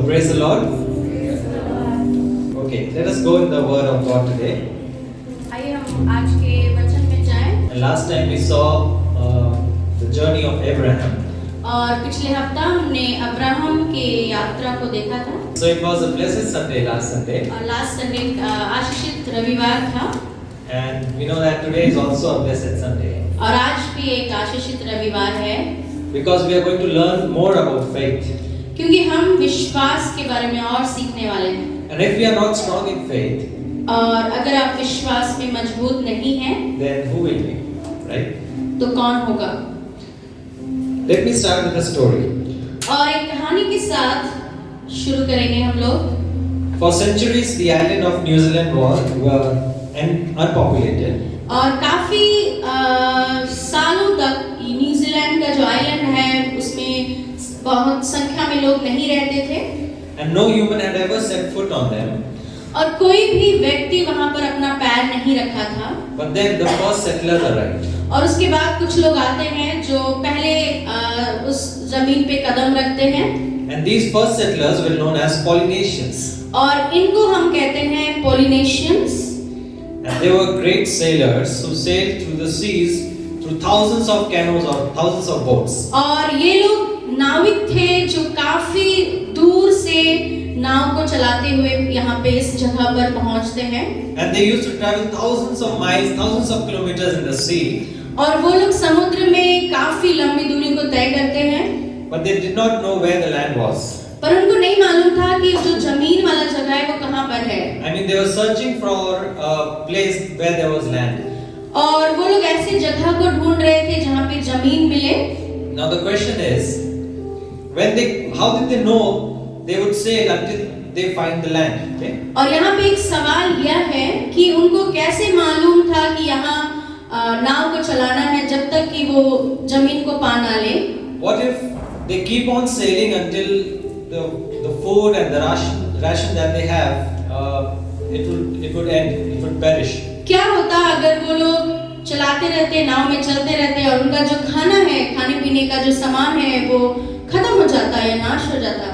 Praise the Lord. Okay, let us go in the Word of God today. आइए हम आज के वचन में जाएं। And last time we saw the journey of Abraham. और पिछले हफ्ता हमने अब्राहम के यात्रा को देखा था। So it was a blessed Sunday last Sunday. और लास्ट संडे आशीषित रविवार था। And we know that today is also a blessed Sunday. और आज भी एक आशीषित रविवार है। Because we are going to learn more about faith. क्योंकि हम विश्वास के बारे में और सीखने वाले हैं। And if we are not strong in faith, और अगर आप विश्वास में मजबूत नहीं हैं, then who will be, right? तो कौन होगा? Let me start with a story. और एक कहानी के साथ शुरू करेंगे हम लोग। For centuries, the island of New Zealand were unpopulated. और काफी सालों तक न्यूजीलैंड का जो आइलैंड है उसमें बहुत संख्या में लोग नहीं रहते थे। And no human had ever set foot on them. और कोई भी व्यक्ति वहां पर अपना पैर नहीं रखा था। But then the first settlers arrived. और उसके बाद कुछ लोग आते हैं जो पहले उस जमीन पे कदम रखते हैं। And these first settlers were known as Polynesians. और इनको हम कहते हैं पोलिनेशियंस। And they were great sailors who sailed through the seas through thousands of canoes or thousands of boats. और ये लोग नाविक थे जो काफी दूर से नाव को चलाते हुए यहाँ पे इस जगह पर पहुँचते हैं। And they used to travel thousands of miles, thousands of kilometers in the sea. और वो लोग समुद्र में काफी लंबी दूरी को तय करते हैं। But they did not know where the land was. पर उनको नहीं मालूम था कि जो जमीन वाला जगह है वो कहाँ पर है। I mean, they were searching for a place where there was land. और वो लोग ऐसी जगह को ढूंढ रहे थे जहाँ पे जमीन मिले। Now the question is, how did they know they would sail until they find the land? Okay? और यहाँ पे एक सवाल यह है कि उनको कैसे मालूम था कि यहाँ नाव को चलाना है जब तक कि वो जमीन को पा ना ले। What if they keep on sailing until the food and the ration that they have it would end, it would perish? क्या होता अगर वो लोग चलाते रहते, नाव में चलते रहते और उनका जो खाना है, खाने पीने का जो सामान है वो खत्म हो जाता या नाश हो जाता?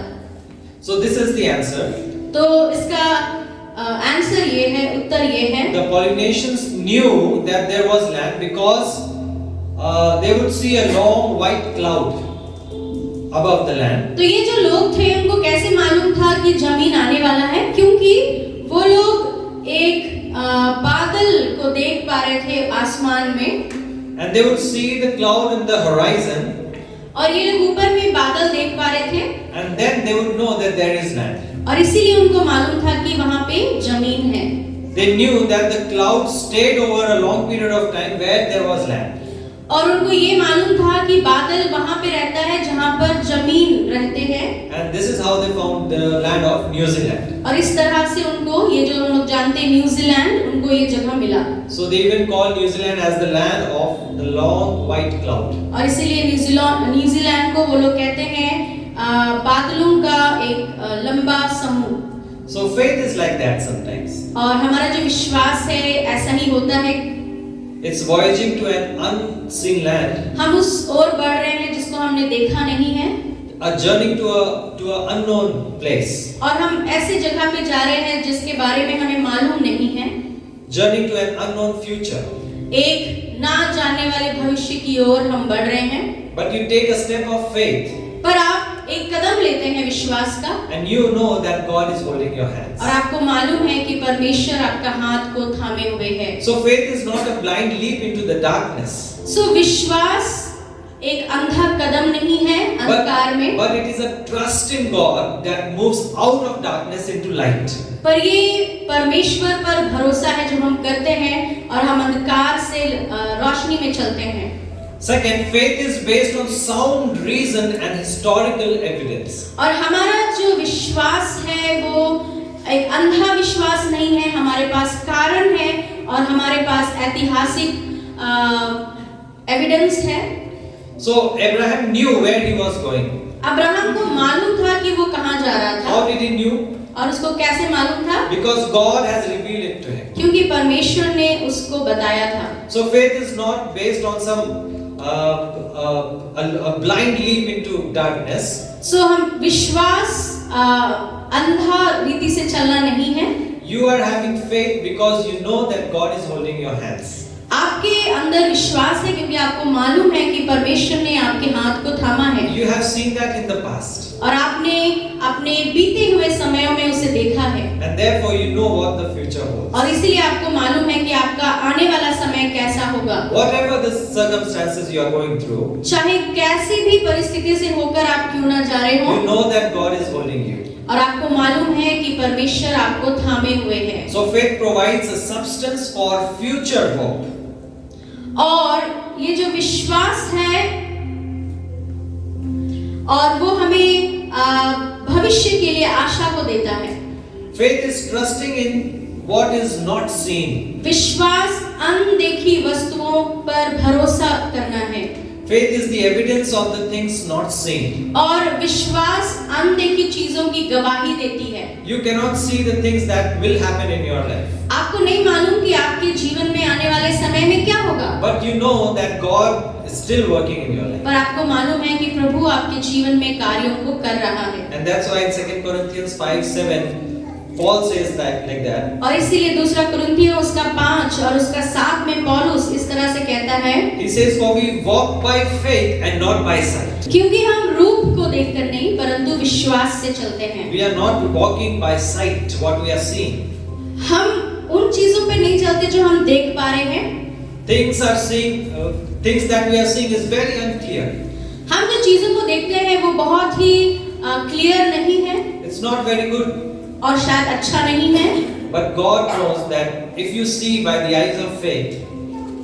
So this is the answer. तो इसका आंसर ये है, उत्तर ये है। The Polynesians knew that there was land because they would see a long white cloud above the land. तो ये जो लोग थे उनको कैसे मालूम था कि जमीन आने वाला है? क्योंकि वो लोग एक बादल को देख पा रहे थे आसमान में। And they would see the cloud in the horizon. और ये लोग ऊपर में बादल देख पा रहे थे। And then they would know that there is land. और इसीलिए उनको मालूम था कि वहाँ पे जमीन है। They knew that the cloud stayed over a long period of time where there was land. और उनको ये मालूम था कि बादल वहाँ पे रहता है जहाँ पर जमीन रहते हैं। And this is how they found the land of New Zealand. और इस तरह से उनको ये जो हम लोग जानते हैं न्यूजीलैंड, उनको ये जगह मिला। So they even call New Zealand as the land of the long white cloud. और इसीलिए न्यूजीलैंड को वो लोग कहते हैं बादलों का एक लंबा समूह। So faith is like that sometimes. और हमारा जो विश्वास है ऐसा ही होता है। It's voyaging to an unseen land. हम उस ओर बढ़ रहे हैं जिसको हमने देखा नहीं है। A journey to a unknown place. और हम ऐसे जगह पे जा रहे हैं जिसके बारे में हमें मालूम नहीं है। Journey to an unknown future. एक ना जानने वाले भविष्य की ओर हम बढ़ रहे हैं। But you take a step of faith. पर आप एक कदम लेते हैं विश्वास का। And you know that God is holding your hands. और आपको मालूम है कि परमेश्वर आपका हाथ को थामे हुए है। So faith is not a blind leap into the darkness. So विश्वास एक अंधा कदम नहीं है अंधकार में। But it is a trust in God that moves out of darkness into light. पर ये परमेश्वर पर भरोसा है जो हम करते हैं और हम अंधकार से रोशनी में चलते हैं। Second, faith is based on sound reason and historical evidence. और हमारा जो विश्वास है वो एक अंधा विश्वास नहीं है, हमारे पास कारण है और हमारे पास ऐतिहासिक एविडेंस है। So Abraham knew where he was going. Abraham को मालूम था कि वो कहाँ जा रहा था। How did he knew? और उसको कैसे मालूम था? Because God has revealed it to him. क्योंकि परमेश्वर ने उसको बताया था। So faith is not based on some a blind leap into darkness. So हम विश्वास अंधा रीति से चलना नहीं है। You are having faith because you know that God is holding your hands. आपके अंदर विश्वास है क्योंकि आपको मालूम है कि परमेश्वर ने आपके हाथ को थामा है। You have seen that in the past. और आपने अपने बीते हुए समयों में उसे देखा है। And therefore you know what the future holds. और इसीलिए आपको मालूम है कि आपका आने वाला समय कैसा होगा। Whatever the circumstances you are going through, चाहे कैसी भी परिस्थिति से होकर आप क्यों ना जा रहे हो, you know that God is holding you. और आपको मालूम है कि परमेश्वर आपको थामे हुए है। So faith provides a substance for future hope. और ये जो विश्वास है और वो हमें भविष्य के लिए आशा को देता है। Faith is trusting in what is not seen. विश्वास अनदेखी वस्तुओं पर भरोसा करना है। Faith is the evidence of the things not seen. और विश्वास अनदेखी चीजों की गवाही देती है। You cannot see the things that will happen in your life. आपको नहीं मालूम कि आपके जीवन में आने वाले समय में क्या होगा, But you know that God is still working in your life. पर आपको मालूम है कि प्रभु आपके जीवन में कार्यों को कर रहा है। And that's why in 2 Corinthians 5:7, Paul says that like that. और इसीलिए दूसरा कुरिन्थियों उसका 5 और उसका 7 में पौलुस इस तरह से कहता है, He says, "For we walk by faith and not by sight." क्योंकि हम रूप को देखकर नहीं परंतु विश्वास से चलते हैं। We are not walking by sight, what we are seeing. हम उन चीजों पे नहीं चलते जो हम देख पा रहे हैं। Things that we are seeing is very unclear. हम जो चीजों को देखते हैं वो बहुत ही क्लियर नहीं है It's not very good. और शायद अच्छा नहीं है, But God knows that if you see by the eyes of faith,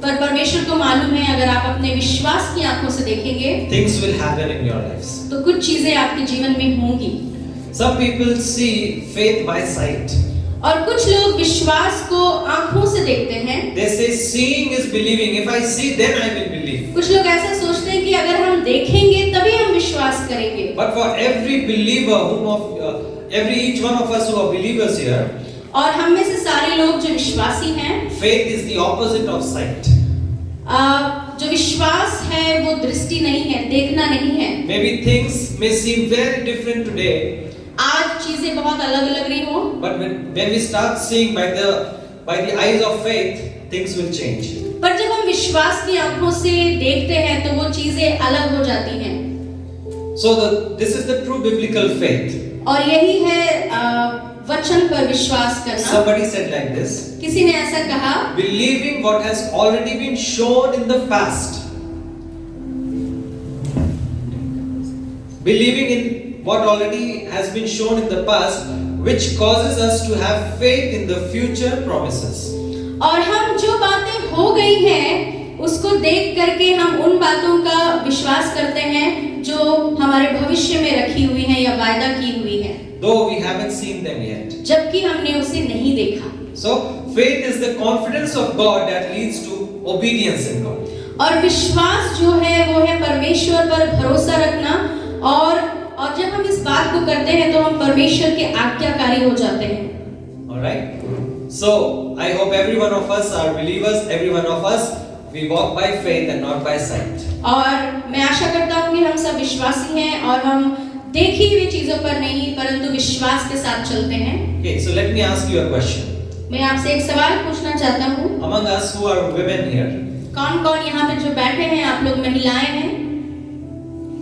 पर परमेश्वर को मालूम है अगर आप अपने विश्वास की आंखों से देखेंगे things will happen in your lives. तो कुछ चीजें आपके जीवन में होंगी। Some people see faith by sight. और कुछ लोग विश्वास को आंखों से देखते हैं। They say seeing is believing. If I see, then I will believe. कुछ लोग ऐसा सोचते हैं कि अगर हम देखेंगे तभी हम विश्वास करेंगे। But for every believer, each one of us who are believers here, और हम में से सारे लोग जो विश्वासी हैं, faith is the opposite of sight. जो विश्वास है वो दृष्टि नहीं है, देखना नहीं है। Maybe things may seem very different today, आज चीजें बहुत अलग-अलग रही हो, but when we start seeing by the eyes of faith, things will change. पर जब हम विश्वास की आंखों से देखते हैं तो वो चीजें अलग हो जाती हैं। So this is the true biblical faith. और यही है वचन पर विश्वास करना। Somebody said like this, किसी ने ऐसा कहा, believing what has already been shown in the past. Believing in what already has been shown in the past, which causes us to have faith in the future promises. और हम जो बातें हो गई हैं उसको देख करके हम उन बातों का विश्वास करते हैं जो हमारे भविष्य में रखी हुई हैं या वायदा की हुई हैं, Though we haven't seen them yet. जबकि हमने उसे नहीं देखा। So faith is the confidence of God that leads to obedience in God. और विश्वास जो है वो है परमेश्वर पर भरोसा रखना, और जब हम इस बात को करते हैं तो हम परमेश्वर के आज्ञाकारी हो जाते हैं। All right. So I hope every one of us are believers. Every one of us we walk by faith and not by sight. और मैं आशा करता हूँ कि हम सब विश्वासी हैं और हम देखी हुई चीजों पर नहीं परंतु विश्वास के साथ चलते हैं। Okay, so let me ask you a question. मैं आपसे एक सवाल पूछना चाहता हूँ। Among us who are women here, कौन-कौन यहाँ पे जो बैठे हैं, आप लोग महिलाएं हैं?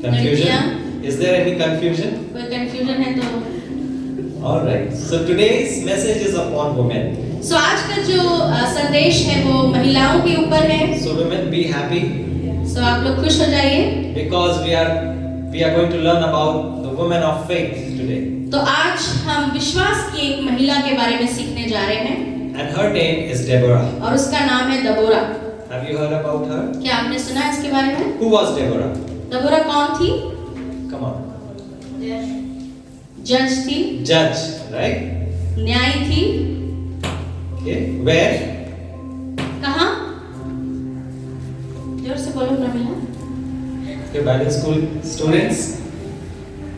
confusion? Is there any confusion? कोई कंफ्यूजन है तो? All right. So today's message is upon women. So आज का जो संदेश है वो महिलाओं के ऊपर है। So women, be happy. So आप लोग खुश हो जाइए Because we are going to learn about the women of faith today. तो आज हम विश्वास की एक महिला के बारे में सीखने जा रहे हैं। And her name is Deborah. और उसका नाम है दबोरा। Have you heard about her? क्या आपने सुना है इसके बारे में? Who was Deborah? दबोरा कौन थी? Come on. जज थी, Judge, right? न्यायी थी। Okay. Where? कहाँ? जोर से बोलो Pramila. Okay, Bible school students.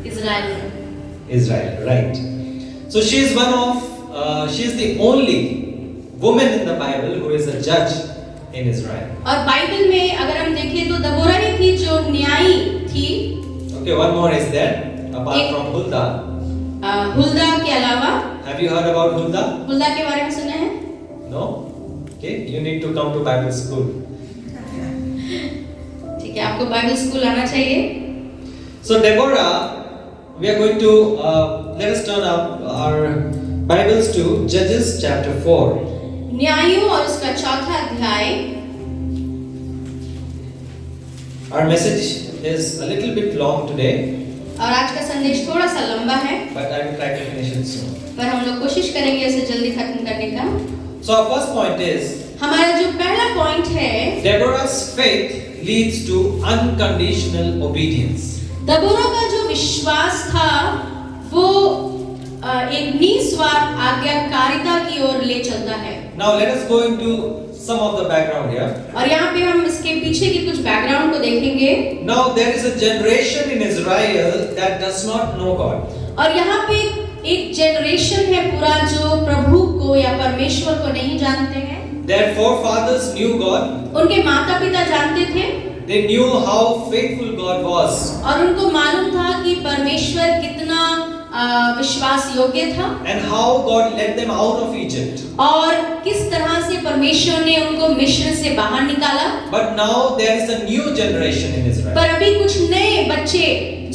Israel में। Israel, right? So she is the only woman in the Bible who is a judge in Israel. और बाइबल में अगर हम देखें तो दबोरा ही थी जो न्यायी थी। Okay, one more is there apart from Huldah. हुल्दा के अलावा, Have you heard about Hulda? हुल्दा के बारे में सुना है? No? Okay, you need to come to Bible school. ठीक है, आपको बाइबल स्कूल आना चाहिए। So Deborah, we are going to let us turn up our Bibles to Judges chapter 4. न्यायों और उसका चौथा अध्याय। Our message is a little bit long today, और आज का संदेश थोड़ा सा लंबा है, but I will try to finish it soon. पर हम लोग कोशिश करेंगे इसे जल्दी खत्म करने का। So our first point is हमारा जो पहला पॉइंट है, Deborah's faith leads to unconditional obedience. दबोरा का जो विश्वास था वो एक निस्वार्थ आज्ञाकारिता की ओर ले चलता है। Now let us go into some of the background here. और यहाँ पे हम इसके पीछे की कुछ बैकग्राउंड को देखेंगे। Now there is a generation in Israel that does not know God. और यहाँ पे एक जनरेशन है पूरा जो प्रभु को या परमेश्वर को नहीं जानते हैं। Their forefathers knew God. उनके माता पिता जानते थे। They knew how faithful God was. और उनको मालूम था कि परमेश्वर कितना विश्वास योग्य था। And how God led them out of Egypt. और किस तरह से परमेश्वर ने उनको मिस्र से बाहर निकाला। But now there is a new generation in Israel. पर अभी कुछ नए बच्चे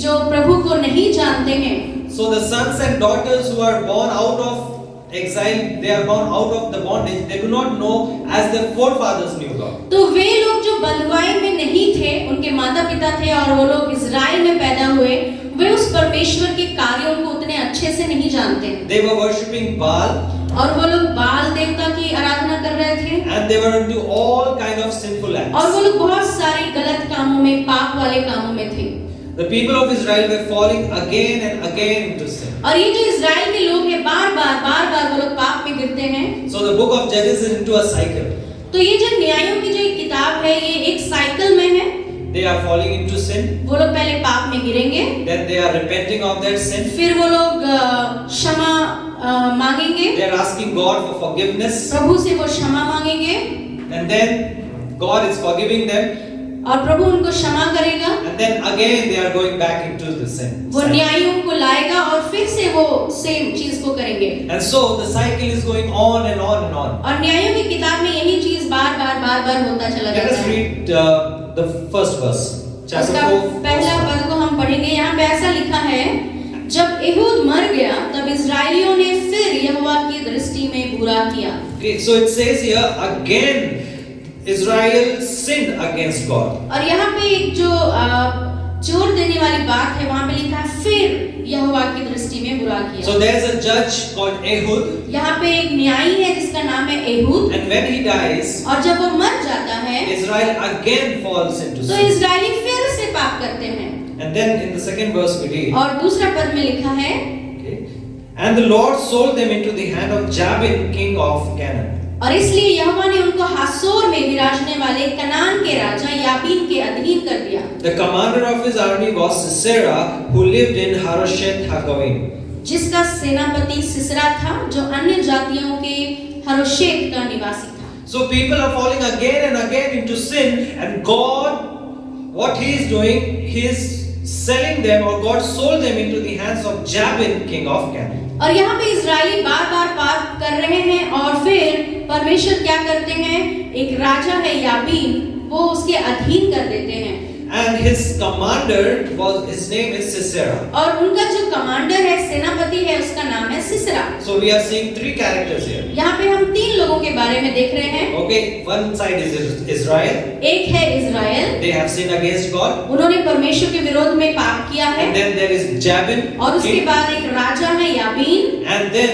जो प्रभु को नहीं जानते हैं। So the sons and daughters who are born out of exile, they are born out of the bondage. They do not know as their forefathers knew God. तो वे लोग जो बंधुआई में नहीं थे, उनके माता पिता थे और वो लोग इज़राइल में पैदा हुए, वे उस परमेश्वर के कार्यों को उतने अच्छे से नहीं जानते। They were worshipping Baal. और वो लोग बाल देवता की आराधना कर रहे थे। And they were into all kind of sinful acts. और वो लोग बहुत सारे गलत कामों में, पाप वाले कामों में थे। The people of Israel were falling again and again into sin. और ये जो इज़राइल के लोग हैं, बार-बार वो लोग पाप में गिरते हैं। So the book of Judges is into a cycle. तो ये जो न्यायों की जो एक किताब है, ये एक साइकिल में है। They are falling into sin. वो लोग पहले पाप में गिरेंगे। Then they are repenting of their sin. फिर वो लोग क्षमा मांगेंगे। They are asking God for forgiveness. प्रभु से वो क्षमा मांगेंगे। And then God is forgiving them. और प्रभु उनको क्षमा करेगा। And then again they are going back into the sin. वो न्यायों को लाएगा और फिर से वो सेम चीज को करेंगे। And so the cycle is going on and on and on. और न्यायों की किताब में यही चीज बार-बार होता चला Let जाता us है। read the first verse. Chapter उसका 4. पहला पद को हम पढ़ेंगे। यहाँ पे ऐसा लिखा है, जब एहूद मर गया तब इस्राएलियों ने फिर यहोवा की दृष्टि में बुरा किया। Okay, so it says here again Israel sinned against God. और यहाँ पे एक जो जोर देने वाली बात है, वहाँ पे लिखा है फिर यहोवा की दृष्टि में बुरा किया। So there is a judge called Ehud. यहाँ पे एक न्यायी है जिसका नाम है Ehud. And when he dies, और जब वो मर जाता है, Israel again falls into तो sin. इस्राएली फिर से पाप करते हैं। And then in the second verse we read. और दूसरा पद में लिखा है, Okay. And the Lord sold them into the hand of Jabin, king of Canaan. और इसलिए यहोवा ने उनको हासोर में विराजने वाले कनान के राजा याबीन के अधीन कर दिया। The commander of his army was Sisera, who lived in Harosheth Hagoyim. जिसका सेनापति सिसरा था, जो अन्य जातियों के हरोशेत का निवासी था। So people are falling again and again into sin, and God, what He is doing, He is selling them, or God sold them into the hands of Jabin, king of Canaan. और यहाँ पे Israeli बार-बार पाप कर रहे हैं और फिर परमेश्वर क्या करते हैं, एक राजा है याबीन, वो उसके अधीन कर देते हैं। And his commander his name is Sisera. और उनका जो कमांडर है, सेनापति है, उसका नाम है सिसरा। So we are seeing three characters here. यहाँ पे हम तीन लोगों के बारे में देख रहे हैं। Okay, one side is Israel. एक है Israel, They have sinned against God. उन्होंने परमेश्वर के विरोध में पाप किया है। And then there is Jabin, और उसके king, बाद एक राजा है Jabin, and then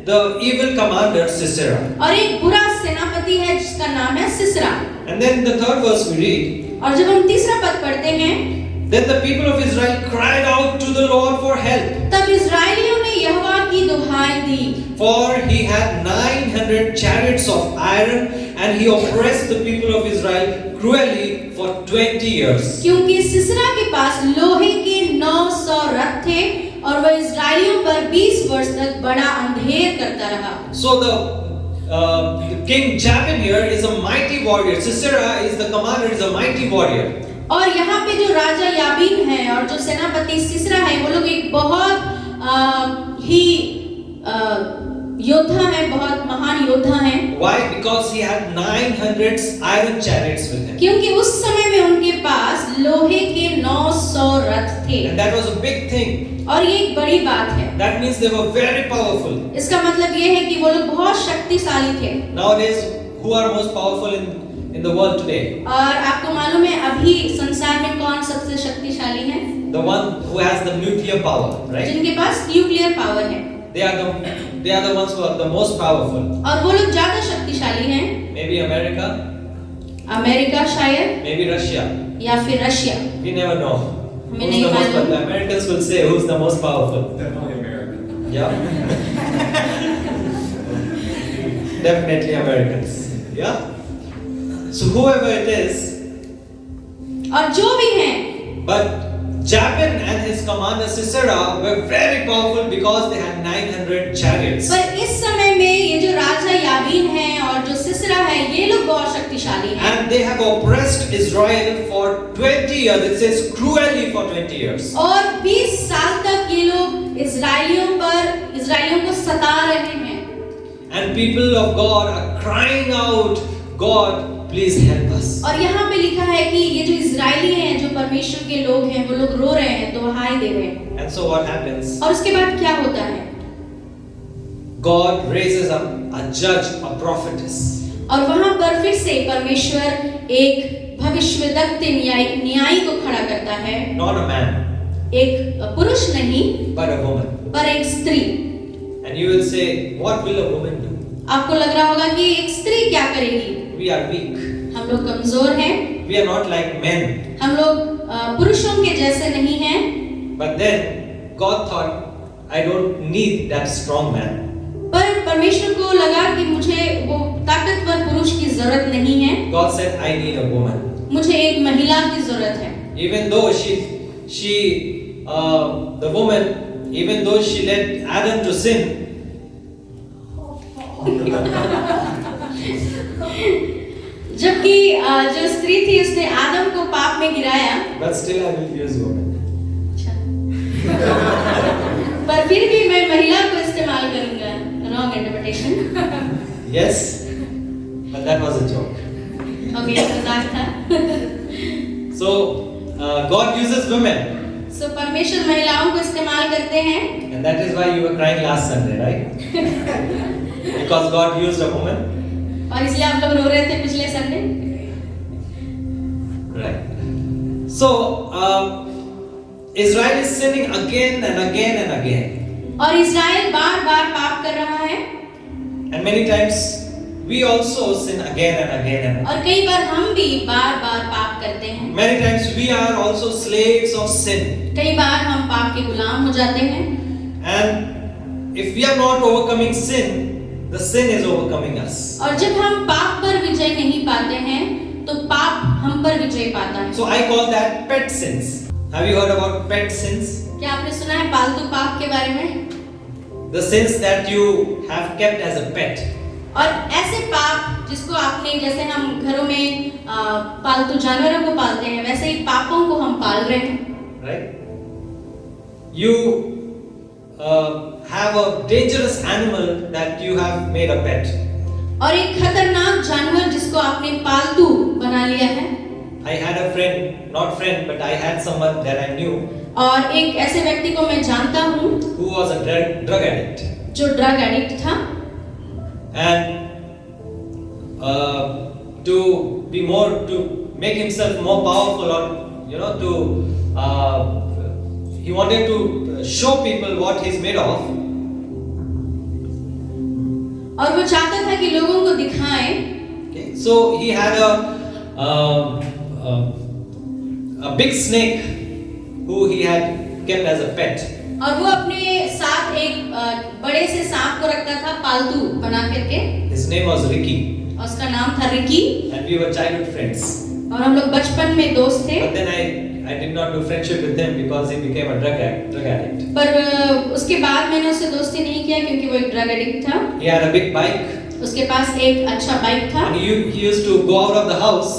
the evil commander Sisera. और एक बुरा सेनापति है जिसका नाम है सिसरा। And then the third verse we read. और जब हम तीसरा पद पढ़ते हैं, Then the people of Israel cried out to the Lord for help. तब इजराइलियों ने यहोवा की दुहाई दी। For he had 900 chariots of iron, and he oppressed the people of Israel cruelly for 20 years. क्योंकि सिसरा के पास लोहे के 900 रथ थे और वह इजराइलियों पर 20 वर्ष तक बड़ा अंधेर करता रहा। So the king Jabin here is a mighty warrior. Sisera is the commander, is a mighty warrior. और यहाँ पे जो राजा याबीन है और जो सेनापति सिसरा है, वो लोग एक बहुत ही योद्धा है, बहुत महान योद्धा है। Why? Because he had 900 iron chariots with him. क्योंकि उस समय में उनके पास लोहे के 900 रथ थे। And that was a big thing. और ये एक बड़ी बात है। That means they were very powerful. इसका मतलब ये है कि वो लोग बहुत शक्तिशाली थे। Nowadays, who are most powerful in the world today? और आपको मालूम है अभी संसार में कौन सबसे शक्तिशाली है? The one who has the nuclear power, right? जिनके पास न्यूक्लियर पावर है। They are the ones who are the most powerful. और वो लोग ज्यादा शक्तिशाली हैं। Maybe America, अमेरिका शायद, maybe Russia. या फिर रशिया। We never know. हमें Who's नहीं the most, मालूम। but the Americans will say who's the most powerful. Definitely American. Yeah. Definitely Americans. Yeah. So whoever it is, और जो भी हैं, but Jabin and his commander Sisera were very powerful because they had 900 chariots. पर इस समय में ये जो राजा याबीन है और जो सिसरा है, ये लोग बहुत शक्तिशाली हैं। And they have oppressed Israel for 20 years. It says cruelly for 20 years. और 20 साल तक ये लोग इजराइलियों को सता रहे हैं। And people of God are crying out, God, please help us. और यहाँ पे लिखा है कि ये जो इजरायली हैं, जो परमेश्वर के लोग हैं, वो लोग रो रहे हैं, दुहाई दे रहे हैं। And so what happens? और उसके बाद क्या होता है? God raises up a judge, a prophetess. और वहां पर फिर से परमेश्वर एक भविष्यवक्ता न्यायी को खड़ा करता है। Not a man, एक पुरुष नहीं, but a woman. पर एक स्त्री। And you will say, what will a woman do? आपको लग रहा होगा कि एक स्त्री क्या करेगी? We are weak. हम लोग कमजोर हैं। We are not like men. हम लोग पुरुषों के जैसे नहीं हैं। But then God thought, I don't need that strong man. पर परमेश्वर को लगा कि मुझे वो ताकतवर पुरुष की जरूरत नहीं है। God said, I need a woman. मुझे एक महिला की जरूरत है। Even though the woman, even though she led Adam to sin, जबकि जो स्त्री थी उसने आदम को पाप में गिराया। but still I will use woman. पर फिर भी मैं महिला को इस्तेमाल करूंगा। Wrong interpretation. Yes, but that was a joke. Okay, मजाक था। So God uses women, सो परमेश्वर महिलाओं को इस्तेमाल करते हैं। and that is why you were crying last Sunday, right? Because God used a woman. और इसलिए आप लोग रो रहे थे पिछले Sunday. Right. So Israel is sinning again and again and again. और इज़राइल बार-बार पाप कर रहा है। And many times we also sin again and again and again. और कई बार हम भी बार-बार पाप करते हैं। Many times we are also slaves of sin. कई बार हम पाप के गुलाम हो जाते हैं। And if we are not overcoming sin, the sin is overcoming us. और जब हम पाप पर विजय नहीं पाते हैं, तो पाप हम पर विजय पाता है। So I call that pet sins. Have you heard about pet sins? क्या आपने सुना है पालतू पाप के बारे में? The sins that you have kept as a pet. और ऐसे पाप जिसको आपने, जैसे हम घरों में पालतू जानवरों को पालते हैं, वैसे ही पापों को हम पाल रहे हैं। Right? You have a dangerous animal that you have made a pet. और एक खतरनाक जानवर जिसको आपने पालतू बना लिया है। I had a friend, not friend, but I had someone that I knew और एक ऐसे व्यक्ति को मैं जानता हूँ who was a drug addict. जो ड्रग एडिक्ट था। And to make himself more powerful, or he wanted to show people what he's made of. और वो चाहता था कि लोगों को दिखाएं। Okay. So he had a big snake who he had kept as a pet. और वो अपने साथ एक बड़े से सांप को रखता था पालतू बना करके। His name was Ricky. और उसका नाम था Ricky. And we were childhood friends. और हम लोग बचपन में दोस्त थे। But then I did not do friendship with him because he became a drug addict. पर उसके बाद मैंने उससे दोस्ती नहीं किया क्योंकि वो एक ड्रग एडिक्ट था। He had a big bike. उसके पास एक अच्छा बाइक था। And he used to go out of the house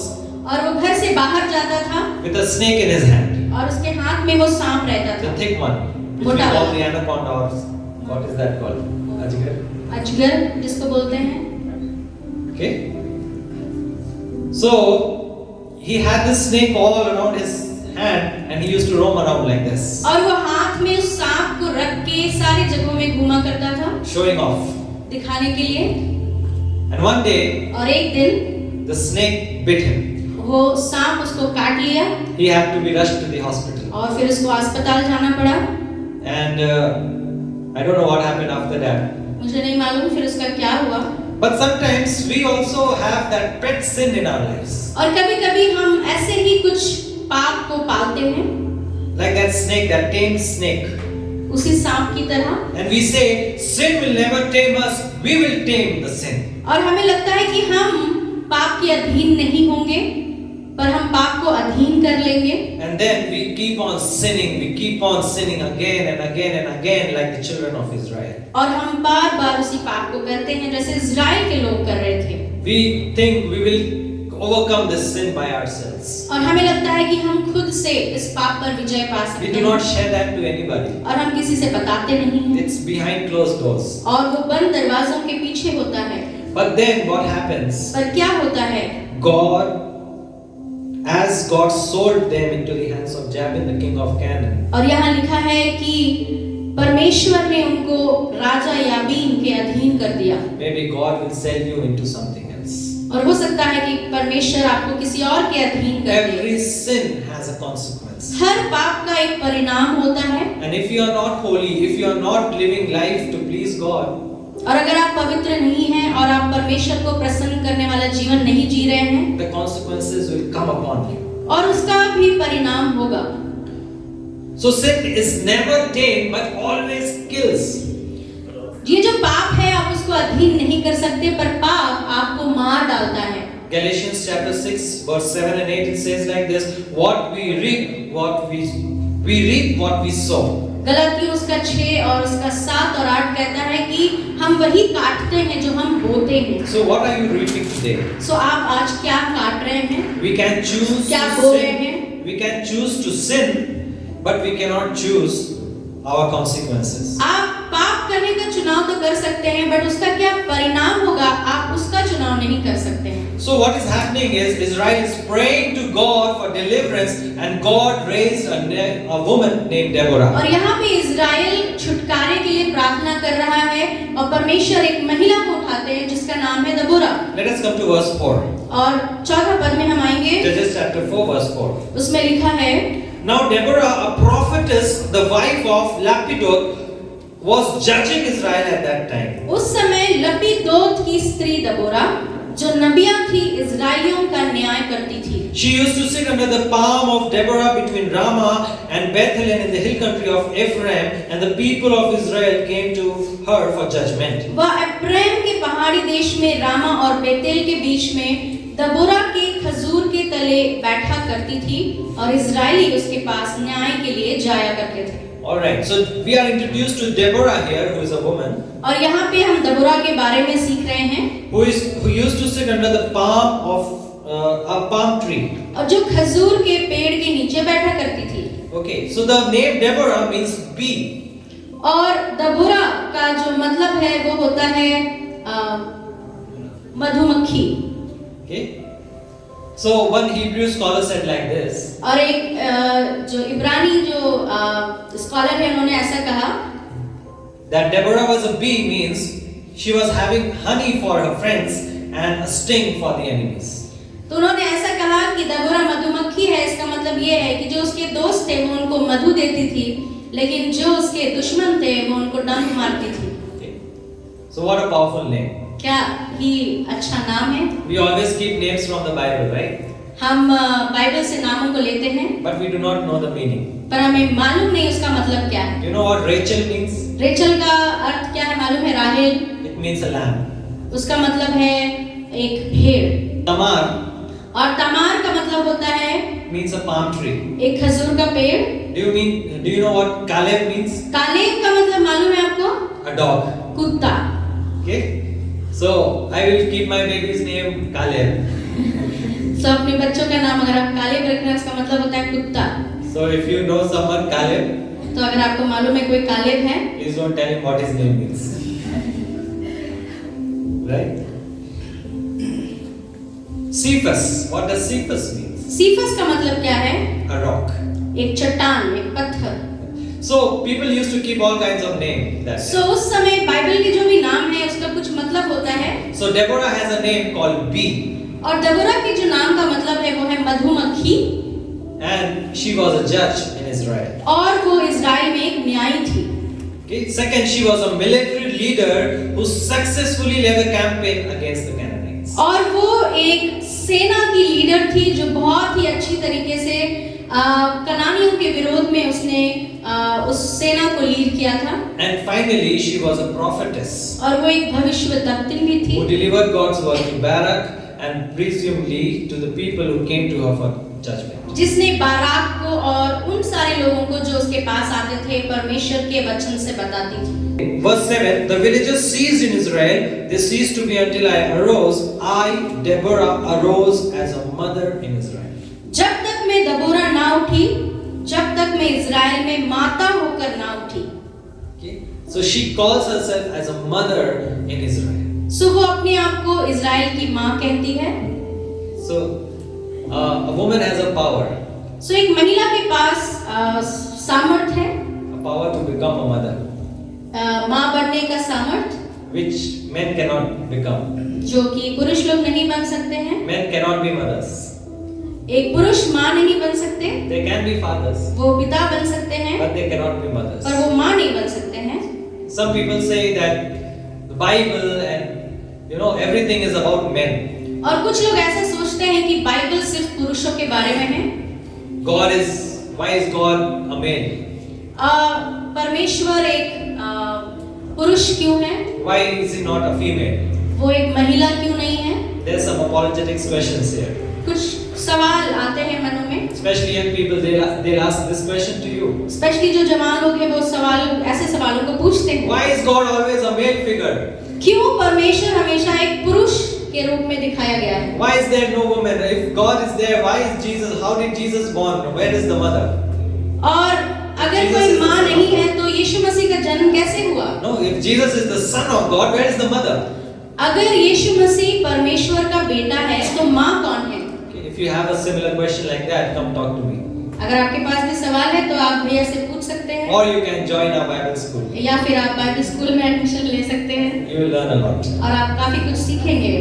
और वो घर से बाहर जाता था with a snake in his hand. और उसके हाथ में वो सांप रहता The था। thick one, which we मोटा call वाला। the anaconda or What is that called? Ajgar. अजगर जिसको बोलते हैं। Okay. So he had this snake all around his hand, and he used to roam around like this, और वो हाथ में उस सांप को रख के सारी जगहों में घूमा करता था, showing off. दिखाने के लिए। And one day, और एक दिन the snake bit him. वो सांप उसको काट लिया He had to be rushed to the hospital. और फिर उसको अस्पताल जाना पड़ा। And I don't know what happened after that. मुझे नहीं मालूम फिर उसका क्या हुआ। But sometimes we also have that pet sin in our lives. और कभी-कभी हम ऐसे ही कुछ पाप को पालते हैं, Like that snake, that tamed snake. उसी सांप की तरह। And we say, sin will never tame us, we will tame the sin. और हमें लगता है कि हम पाप के अधीन नहीं होंगे, पर हम पाप को अधीन कर लेंगे। And then we keep on sinning again and again and again like the children of Israel. और हम बार-बार उसी पाप को करते हैं जैसे इज़राइल के लोग कर रहे थे। We think we will overcome this sin by ourselves. और हमें लगता है कि हम खुद से इस पाप पर विजय पा सकते We हैं। do not share that to anybody. और हम किसी से बताते नहीं हैं। It's behind closed doors. और वो बंद दरवाजों के पीछे होता है। But then what happens? पर क्या होता है? As God sold them into the hands of Jabin, the king of Canaan. और यहाँ लिखा है कि परमेश्वर ने उनको राजा याबीन के अधीन कर दिया। Maybe God will sell you into something else. और हो सकता है कि परमेश्वर आपको किसी और के अधीन कर दे। Every sin has a consequence. हर पाप का एक परिणाम होता है। And if you are not holy, if you are not living life to please God, और अगर आप पवित्र नहीं हैं और आप परमेश्वर को प्रसन्न करने वाला जीवन नहीं जी रहे हैं, the consequences will come upon you. और उसका भी परिणाम होगा। So sin is never tamed but always kills. ये जो पाप है आप उसको अधीन नहीं कर सकते, पर पाप आपको मार डालता है। Galatians chapter 6 verse 7 and 8 it says like this, what we reap what we sow. गलातियों उसका 6 और उसका 7 और 8 कहता है कि हम वही काटते हैं जो हम बोते हैं। So what are you reaping today? सो आप आज क्या काट रहे हैं? We can choose क्या to बो रहे sin. हैं? We can choose to sin, but we cannot choose our consequences. आप पाप करने का चुनाव तो कर सकते हैं, बट उसका क्या परिणाम होगा आप उसका चुनाव नहीं कर सकते हैं। So what is happening is Israel is praying to God for deliverance, and God raised a woman named Deborah. और यहाँ पे इज़राइल छुटकारे के लिए प्रार्थना कर रहा है और परमेश्वर एक महिला को उठाते हैं जिसका नाम है दबोरा। Let us come to verse 4. और चौथा पद में हम आएंगे। Judges chapter 4 verse 4. उसमें लिखा है, Now Deborah, a prophetess, the wife of Lapidoth, was judging Israel at that time. उस समय लपीदोत की स्त्री दबोरा जो नबिया थी इज़राइलियों का न्याय करती थी। She used to sit under the palm of Deborah between Ramah and Bethlehem in the hill country of Ephraim, and the people of Israel came to her for judgment. वह एफ्राइम के पहाड़ी देश में रामा और बेतेल के बीच में दबोरा के खजूर के तले बैठा करती थी और इज़राइली उसके पास न्याय के लिए जाया करते थे। All right, so we are introduced to Deborah here, who is a woman. और यहाँ पे हम दबोरा के बारे में सीख रहे हैं, Who used to sit under the palm of a palm tree. और जो खजूर के पेड़ के नीचे बैठा करती थी। Okay, so the name Deborah means bee. और दबोरा का जो मतलब है वो होता है मधुमक्खी। Okay, so one Hebrew scholar said like this. और एक जो इब्रानी जो स्कॉलर है उन्होंने ऐसा कहा That Deborah was a bee means she was having honey for her friends and a sting for the enemies. तो उन्होंने ऐसा कहा कि दबोरा मधुमक्खी है, इसका मतलब ये है कि जो उसके दोस्त थे वो उनको मधु देती थी, लेकिन जो उसके दुश्मन थे वो उनको डंक मारती थी। Okay. So what a powerful name. क्या ही अच्छा नाम है। We always keep names from the Bible, right? हम बाइबल से नामों को लेते हैं, But we do not know the meaning. पर हमें मालूम नहीं उसका मतलब क्या है। You know what Rachel means? Rachel का अर्थ क्या है मालूम है? राहेल, It means a lamb. उसका मतलब है एक भेड़। Tamar और तमार का मतलब होता है means a palm tree. एक खजूर का पेड़। Do you know what Caleb means? Caleb का मतलब मालूम है आपको? A dog. कुत्ता। Okay? So I will keep my baby's name Caleb. तो अपने बच्चों का नाम अगर आप कालेब रखना, इसका मतलब होता है कुत्ता। So if you know someone Caleb, तो अगर आपको मालूम है कोई कालेब है, please don't tell him what his name means. Right? Cephas. What does Cephas mean? सीफस का मतलब क्या है? A rock. एक चट्टान, एक पत्थर। So people used to keep all kinds of names. That सो उस समय बाइबल के जो भी नाम है उसका कुछ मतलब होता है। So Deborah has a name called bee, और दबोरा के जो नाम का मतलब है वो है मधुमक्खी, and she was a judge in Israel. और वो इज़राइल में एक न्यायी थी। Okay. Second, she was a military leader who successfully led a campaign against the Canaanites. और वो एक सेना की लीडर थी जो बहुत ही अच्छी तरीके से कनानियों के विरोध में उसने उस सेना को लीड किया था। And finally, she was a prophetess और वो एक भविष्यवक्ता भी थी who delivered God's word to Barak and presumably to the people who came to her for judgment. जिसने बाराक को और उन सारे लोगों को जो उसके पास आते थे परमेश्वर के वचन से बताती थी। Verse 7, the villagers ceased in Israel, they ceased to be until I arose. I, Deborah, arose as a mother in Israel. जब तक मैं दबोरा ना उठी, जब तक मैं इज़राइल में माता होकर ना उठी। Okay? So she calls herself as a mother in Israel. सो वो अपने आप को इज़राइल की माँ कहती है। So a woman has a power, सो एक महिला के पास सामर्थ है, a power to become a mother, माँ बनने का सामर्थ, which men cannot become. जो कि पुरुष लोग नहीं बन सकते हैं। Men cannot be mothers. एक पुरुष माँ नहीं बन सकते, They can be fathers, वो पिता बन सकते हैं, but they cannot be mothers. पर वो माँ नहीं बन सकते हैं। Some people say that the Bible and everything is about men. और कुछ लोग ऐसा सोचते हैं कि बाइबल सिर्फ पुरुषों के बारे में है। Why is God a male? परमेश्वर एक पुरुष क्यों है? Why is he not a female? वो एक महिला क्यों नहीं है? There's some apologetics questions here. कुछ सवाल आते हैं मनों में। Especially young people, they'll ask this question to you. Specially जो जवान लोग हैं वो ऐसे सवालों को पूछते हैं। Why is God always a male figure? क्यों परमेश्वर हमेशा एक पुरुष के रूप में दिखाया गया है? Why is there no woman? If God is there, why is Jesus? How did Jesus born? Where is the mother? और अगर कोई माँ नहीं है तो यीशु मसीह का जन्म कैसे हुआ? No, if Jesus is the son of God, where is the mother? अगर यीशु मसीह परमेश्वर का बेटा है तो माँ कौन है? Okay, if you have a similar question like that, come talk to me. अगर आपके पास भी सवाल है तो आप भैया से पूछ सकते हैं। Or you can join our Bible school. या फिर आप बाइबल स्कूल में एडमिशन ले सकते हैं। You will learn a lot. और आप काफी कुछ सीखेंगे।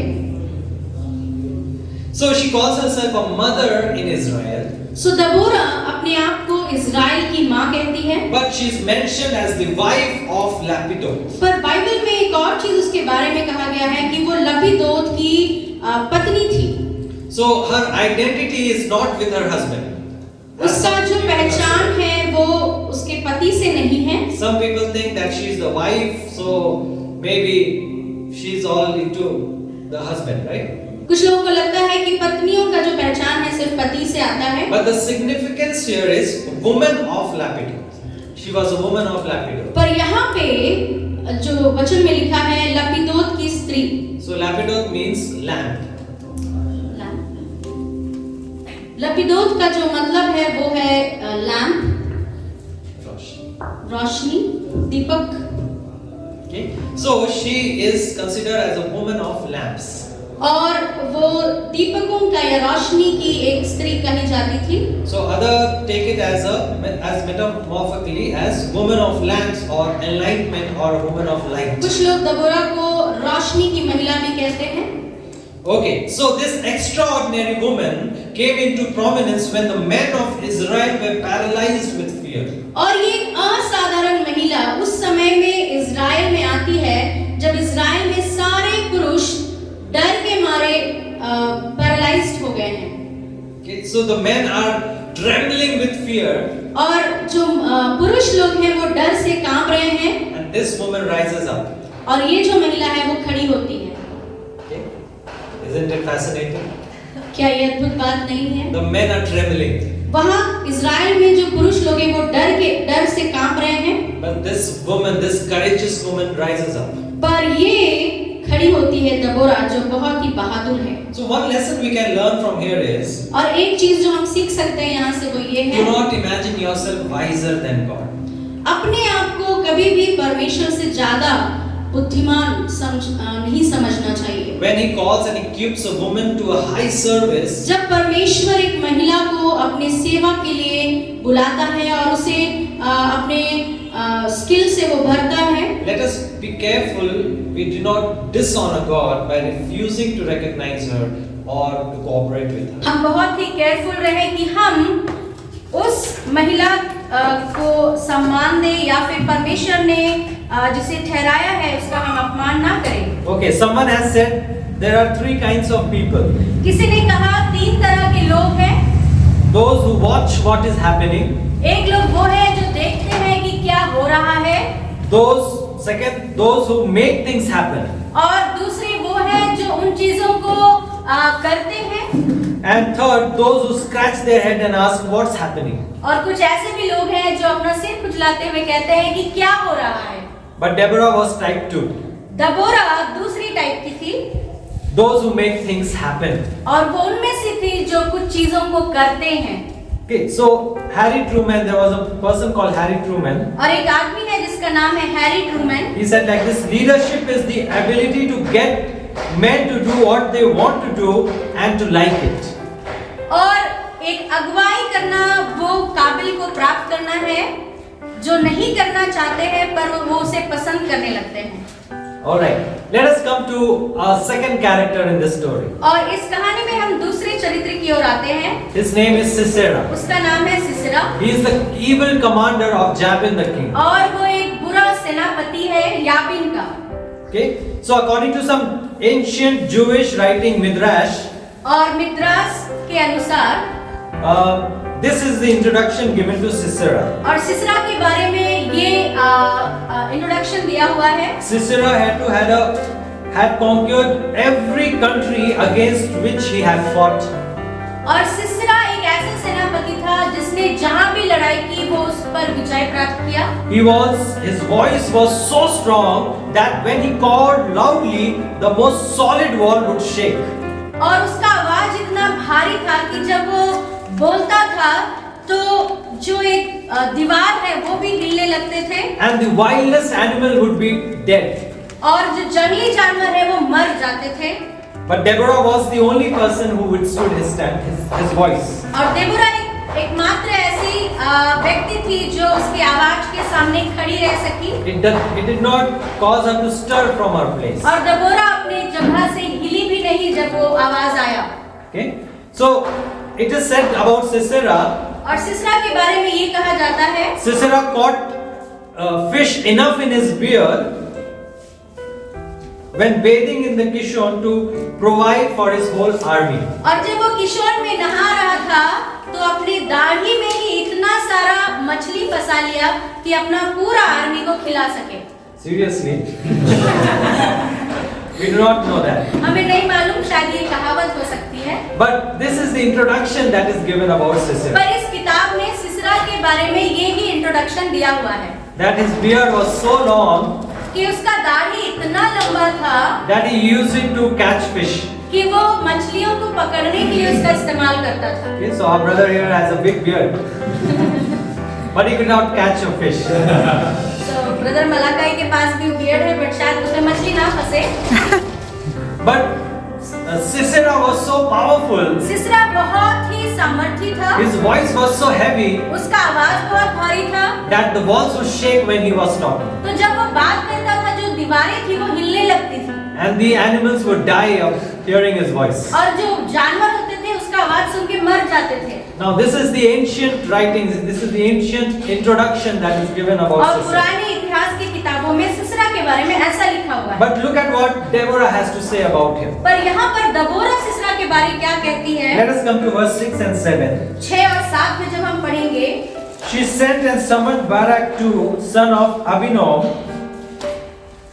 So she calls herself a mother in Israel. सो दबोरा अपने आप को इज़राइल की माँ कहती है। But she is mentioned as the wife of Lapidoth. पर बाइबल में एक और चीज उसके बारे में कहा गया है कि वो लपीदोत की पत्नी थी। So her identity is not with her husband. उसका जो पहचान है वो उसके पति से नहीं है। Some people think that she is the wife, so maybe she is all into the husband, right? कुछ लोगों को लगता है कि पत्नियों का जो पहचान है सिर्फ पति से आता है। But the significance here is woman of Lapidoth. She was a woman of Lapidoth. पर यहाँ पे जो वचन में लिखा है लपीदोत की स्त्री। So Lapidoth means lamp. लपीदोत का जो मतलब है वो है lamp, Roshni, Deepak. Okay. So she is considered as a woman of lamps. और वो दीपकों का या रोशनी की एक स्त्री कही जाती थी। So other take it as metamorphically as woman of lamps or enlightenment or woman of light. कुछ लोग दबोरा को रोशनी की महिला भी कहते हैं। Okay, so this extraordinary woman came into prominence when the men of Israel were paralyzed with fear. और ये असाधारण महिला उस समय में इज़राइल में आती है जब इज़राइल में सारे पुरुष डर के मारे पैरालाइज्ड हो गए हैं। Okay, so the men are trembling with fear. और जो पुरुष लोग हैं वो डर से कांप रहे हैं। And this woman rises up. और ये जो महिला है वो खड़ी होती है। Okay, isn't it fascinating? क्या ये अद्भुत बात नहीं है? The men are trembling. वहाँ इज़राइल में जो पुरुष लोग हैं वो डर से कांप रहे हैं। But this woman, this courageous woman, rises up. पर ये खड़ी होती है दबोरा जो बहुत ही बहादुर है। So one lesson we can learn from here is, और एक चीज जो हम सीख सकते हैं यहाँ से वो ये do है, not imagine yourself wiser than God. अपने आप को कभी भी परमेश्वर से ज्यादा बुद्धिमान नहीं समझना चाहिए। When he calls and equips a woman to a high service, जब परमेश्वर एक महिला को अपने सेवा के लिए बुलाता है और उसे अपने स्किल से वो भरता है, let us be careful we do not dishonor God by refusing to recognize her or to cooperate with her. हम बहुत ही केयरफुल रहे कि हम उस महिला को सम्मान दें या फिर परमेश्वर ने जिसे ठहराया है उसका हम अपमान ना करें। Okay, someone has said there are three kinds of people. किसी ने कहा 3 तरह के लोग हैं। Those who watch what is happening. एक लोग वो है जो देखते हैं कि क्या हो रहा है। Those who make things happen. और दूसरे वो है जो उन चीजों को करते हैं। And third, those who scratch their head and ask what's happening. और कुछ ऐसे भी लोग हैं जो अपना सिर खुजलाते हुए कहते हैं कि क्या हो रहा है। But Deborah was type 2. दबोरा दूसरी टाइप की थी। Those who make things happen. और वो उनमें से थी जो कुछ चीजों को करते हैं। Okay, so Harry Truman, there was a person called Harry Truman. और एक आदमी है जिसका नाम है Harry Trueman. He said like this: leadership is the ability to get men to do what they want to do and to like it. और एक अगुवाई करना वो काबिल को प्राप्त करना है जो नहीं करना चाहते हैं पर वो उसे पसंद करने लगते हैं। All right, let us come to our second character in this story. और इस कहानी में हम दूसरे चरित्र की ओर आते हैं। His name is Sisera. उसका नाम है सिसरा। He is the evil commander of Jabin the king. और वो एक बुरा सेनापति है याबीन का। Okay, so according to some ancient Jewish writing Midrash, और मिद्रास के अनुसार this is the introduction given to Sisera. और सिसरा के बारे में ये इंट्रोडक्शन दिया हुआ है। Sisera had conquered every country against which he had fought. और सिसरा एक ऐसा सेनापति था जिसने जहां भी लड़ाई की वो उस पर विजय प्राप्त किया। His voice was so strong that when he called loudly, the most solid wall would shake. और उसका आवाज इतना भारी था कि जब वो बोलता था तो जो एक दीवार है वो भी हिलने लगते थे। And the wildest animal would be dead. और जो जंगली जानवर है वो मर जाते थे। But Deborah was the only person who withstood his voice. और देबोरा एकमात्र ऐसी व्यक्ति थी जो उसकी आवाज के सामने खड़ी रह सकी। It did not cause her to stir from her place. और देबोरा अपने जगह से हिली भी नहीं जब वो आवाज आया। Okay, so it is said about Sisera. और सिसरा के बारे में ये कहा जाता है। Sisera caught fish enough in his beard when bathing in the Kishon to provide for his whole army. और जब वो किशोर में नहा रहा था तो अपनी दाढ़ी में ही इतना सारा मछली फंसा लिया कि अपना पूरा आर्मी को खिला सके। Seriously? We do not know that. हमें नहीं मालूम, शायद ये कहावत हो सकती है। But this is the introduction that is given about Sisera. पर इस किताब में सिसरा के बारे में ये ही इंट्रोडक्शन दिया हुआ है। That his beard was so long कि उसका दाढ़ी इतना लंबा था that he used it to catch fish. कि वो मछलियों को पकड़ने के लिए उसका इस्तेमाल करता था। Okay, so our brother here has a big beard, but he could not catch a fish. So brother Malachi के पास भी बियर्ड है, बट शायद उसमें मछली ना फंसे। But Sisera was so powerful. सिसरा बहुत ही सामर्थी था। His voice was so heavy उसका आवाज बहुत भारी था that the walls would shake when he was talking, तो जब वो बात करता था जो दीवारें थी वो हिलने लगती थी and the animals would die of hearing his voice. और जो जानवर होते थे उसका आवाज सुन के मर जाते थे। Now this is the ancient writings. This is the ancient introduction that is given about और Sisera. पुराने इतिहास की किताबों में सिसरा के बारे में ऐसा लिखा हुआ है। But look at what Deborah has to say about him. पर यहाँ पर दबोरा सिसरा के बारे में क्या कहती है? Let us come to verse 6 and 7. 6 और 7 में जब हम पढ़ेंगे, She sent and summoned Barak too, son of Abinoam,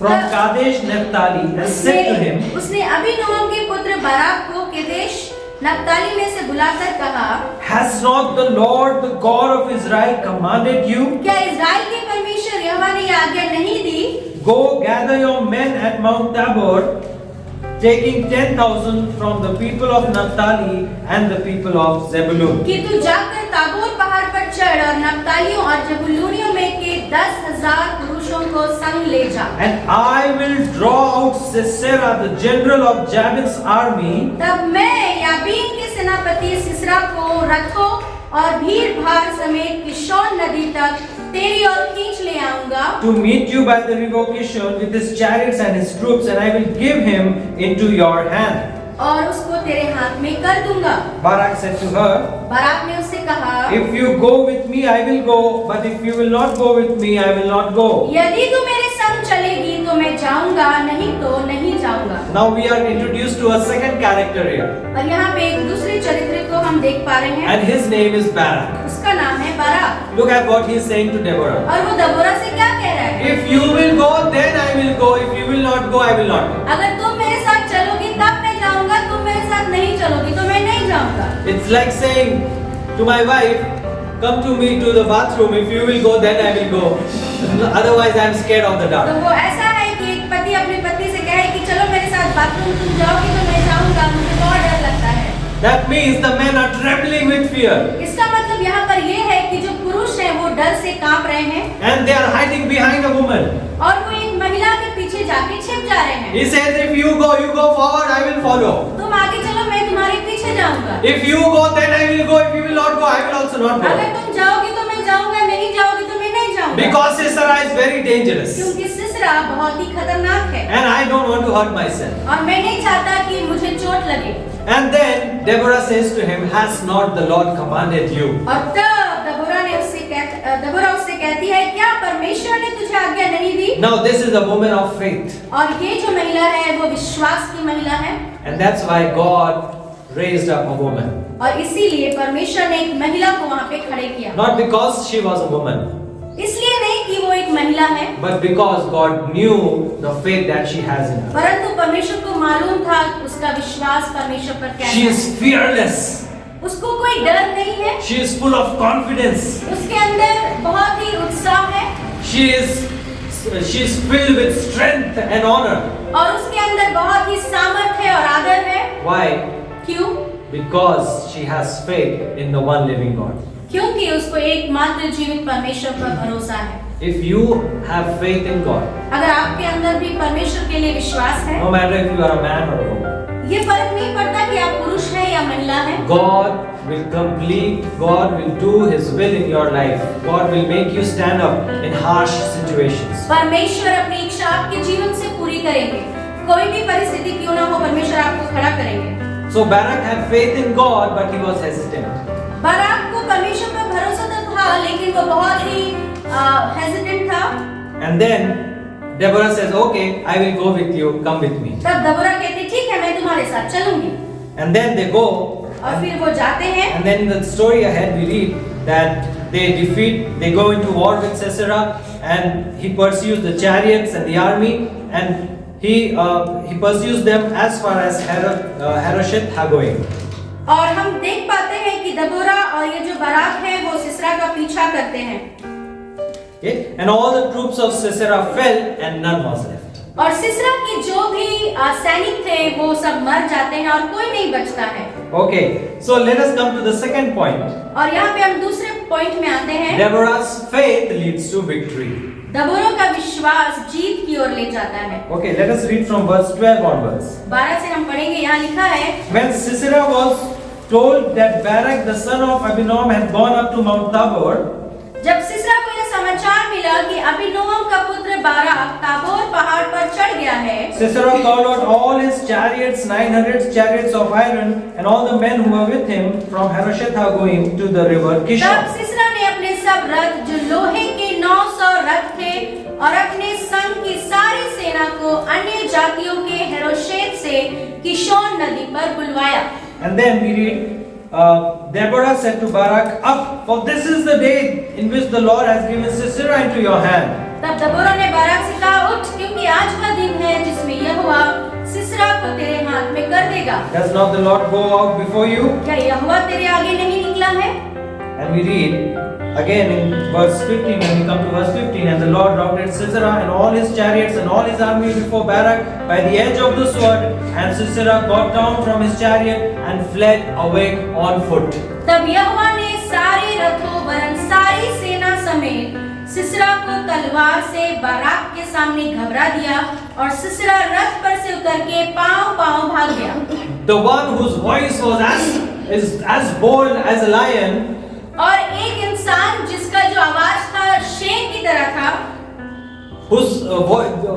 from Kadesh Naphtali, and said to him, उसने अबीनोअम के पुत्र बाराक को केदेश नप्ताली में से बुलाकर कहा, Has not the Lord, the God of Israel, commanded you? क्या इज़राइल के परमेश्वर यहोवा ने आज्ञा नहीं दी? Go gather your men at Mount Tabor, taking 10,000 from the people of Naphtali and the people of Zebulun. कि तू जाकर ताबोर पहाड़ पर चढ़ और नप्तालियों और जबूलूनियों में के 10,000 पुरुषों को संग ले जा। And I will draw out Sisera, the general of Jabin's army, तब मैं याबीन के सेनापति सिसरा को रथों और भीड़ भाड़ समेत किशोन नदी तक तेरी ओर खींच ले आऊंगा, to meet you by the river Kishon with his chariots and his troops, and I will give him into your hand. और उसको तेरे हाथ में कर दूंगा। Barak said to her, Barak ने उससे कहा, if you go with me, I will go, but if you will not go with me, I will not go. यदि तू मेरे संग चलेगी तो मैं जाऊंगा, नहीं तो नहीं जाऊंगा। Now we are introduced to a second character here, और यहाँ पे एक दूसरे चरित्र को हम देख पा रहे हैं, and his name is Barak. उसका नाम है Barak. Look at what he is saying to Deborah. और वो दबोरा से क्या कह रहा है? If you will go, then I will go. If you will not go, I will not go. अगर तुम मेरे साथ चलोगी तब मैं जाऊंगा, तुम मेरे साथ नहीं चलोगी तो मैं नहीं जाऊंगा। It's like saying to my wife, come to me to the bathroom. If you will go, then I will go. Otherwise, I am scared of the तो dark. वो ऐसा है कि एक पति अपनी पत्नी से कहे कि चलो मेरे साथ बाथरूम, तुम जाओगी तो मैं जाऊंगा, मुझे बहुत डर लगता है। That means the men are trembling with fear, इसका मतलब यहाँ पर ये है कि जो पुरुष हैं वो डर से कांप रहे हैं and they are hiding behind a woman. और वो एक महिला के पीछे जाके छिप जा रहे हैं। He says, if you go forward, I will follow. तुम आगे चलो, मैं तुम्हारे पीछे जाऊंगा। If you go, then I will go. If you will not go, I will also not go. अगर तुम जाओगी तो मैं जाऊंगा, नहीं जाओगी तो मैं नहीं जाऊंगा। Because Sisera is very dangerous, क्योंकि सिसरा बहुत ही खतरनाक है and I don't want to hurt myself. और मैं नहीं चाहता कि मुझे चोट लगे। And then Deborah says to him, has not the Lord commanded you? और तब दबोरा उससे कहती है, क्या परमेश्वर ने तुझे आज्ञा नहीं दी? Now this is a woman of faith, और ये जो महिला है वो विश्वास की महिला है and that's why God raised up a woman. और इसीलिए परमेश्वर ने एक महिला को वहाँ पे खड़े किया। Not because she was a woman, इसलिए नहीं कि वो एक महिला है, but because God knew the faith that she has in her. परंतु परमेश्वर को मालूम था उसका विश्वास परमेश्वर पर कैसा She है। is fearless. उसको कोई डर नहीं है, She is full of confidence. उसके अंदर बहुत ही उत्साह है She is filled with strength and honor. और उसके अंदर बहुत ही सामर्थ्य और आदर है। Why? क्यों? Because she has faith in the one living God. क्योंकि उसको एकमात्र जीवित परमेश्वर पर भरोसा है। If you have faith in God, अगर आपके अंदर भी परमेश्वर के लिए विश्वास है, no matter if you are a man or a woman, ये फर्क नहीं पड़ता कि आप पुरुष हैं या महिला हैं, God will do His will in your life. God will make you stand up in harsh situations. परमेश्वर अपनी इच्छा आपके जीवन से पूरी करेंगे। कोई भी परिस्थिति क्यों ना हो, परमेश्वर आपको खड़ा करेंगे। So Barak had faith in God, but he was hesitant. Barak को परमेश्वर पर भरोसा तो था, लेकिन वो बहुत ही हेजिटेंट था। And then Deborah says, "Okay, I will go with you. Come with me." तब दबोरा कहती, ठीक है, मैं तुम्हारे साथ चलूंगी। And then they go. और फिर वो जाते हैं। And then in the story ahead, we read that they go into war with Sisera, and he pursues the chariots and the army, and he pursues them as far as Harosheth Hagoyim. और हम देख पाते हैं कि दबोरा और ये जो Barak है वो सिसरा का पीछा करते हैं। Okay? And all the troops of Sisera fell, and none was left. और सिसरा के जो भी सैनिक थे वो सब मर जाते हैं और कोई नहीं बचता है। Okay, so let us come to the second point. और यहाँ पे हम दूसरे पॉइंट में आते हैं। Deborah's faith leads to victory. दबोरा का विश्वास जीत की ओर ले जाता है। Okay, let us read from verse 12 onwards. 12 से हम पढ़ेंगे। यहाँ लिखा है, When Sisera was told that Barak the son of Abinoam had gone up to Mount Tabor, जब सिसरा को यह समाचार मिला कि अबीनोअम का पुत्र बाराक ताबोर पहाड़ पर चढ़ गया है, Sisera called out all his chariots, 900 chariots of iron, and all the men who were with him from Harosheth Hagoyim to the river तब Kishon. सिसरा ने अपने सब रथ जो लोहे के 900 रथ थे और अपने संग की सारी सेना को अन्य जातियों के हेरोशेत से किशोन नदी पर बुलवाया। And then we read, Deborah said to Barak, "Up, for this is the day in which the Lord has given Sisera into your hand." तब दबोरा ने बाराक से कहा, उठ, क्योंकि आज का दिन है जिसमें यहोवा सिसरा को तेरे हाथ में कर देगा। Does not the Lord go out before you? क्या यहोवा तेरे आगे नहीं निकला है? And we read again in verse 15, when we come to verse 15, and the Lord routed Sisera and all his chariots and all his army before Barak by the edge of the sword, and Sisera got down from his chariot and fled away on foot. तब यहोवा ने सारे रथों वरन सारी सेना समेत सिसरा को तलवार से बाराक के सामने घबरा दिया और सिसरा रथ पर से उतर के पांव भाग गया। The one whose voice was as bold as a lion, और एक इंसान जिसका जो आवाज था शेर की तरह था,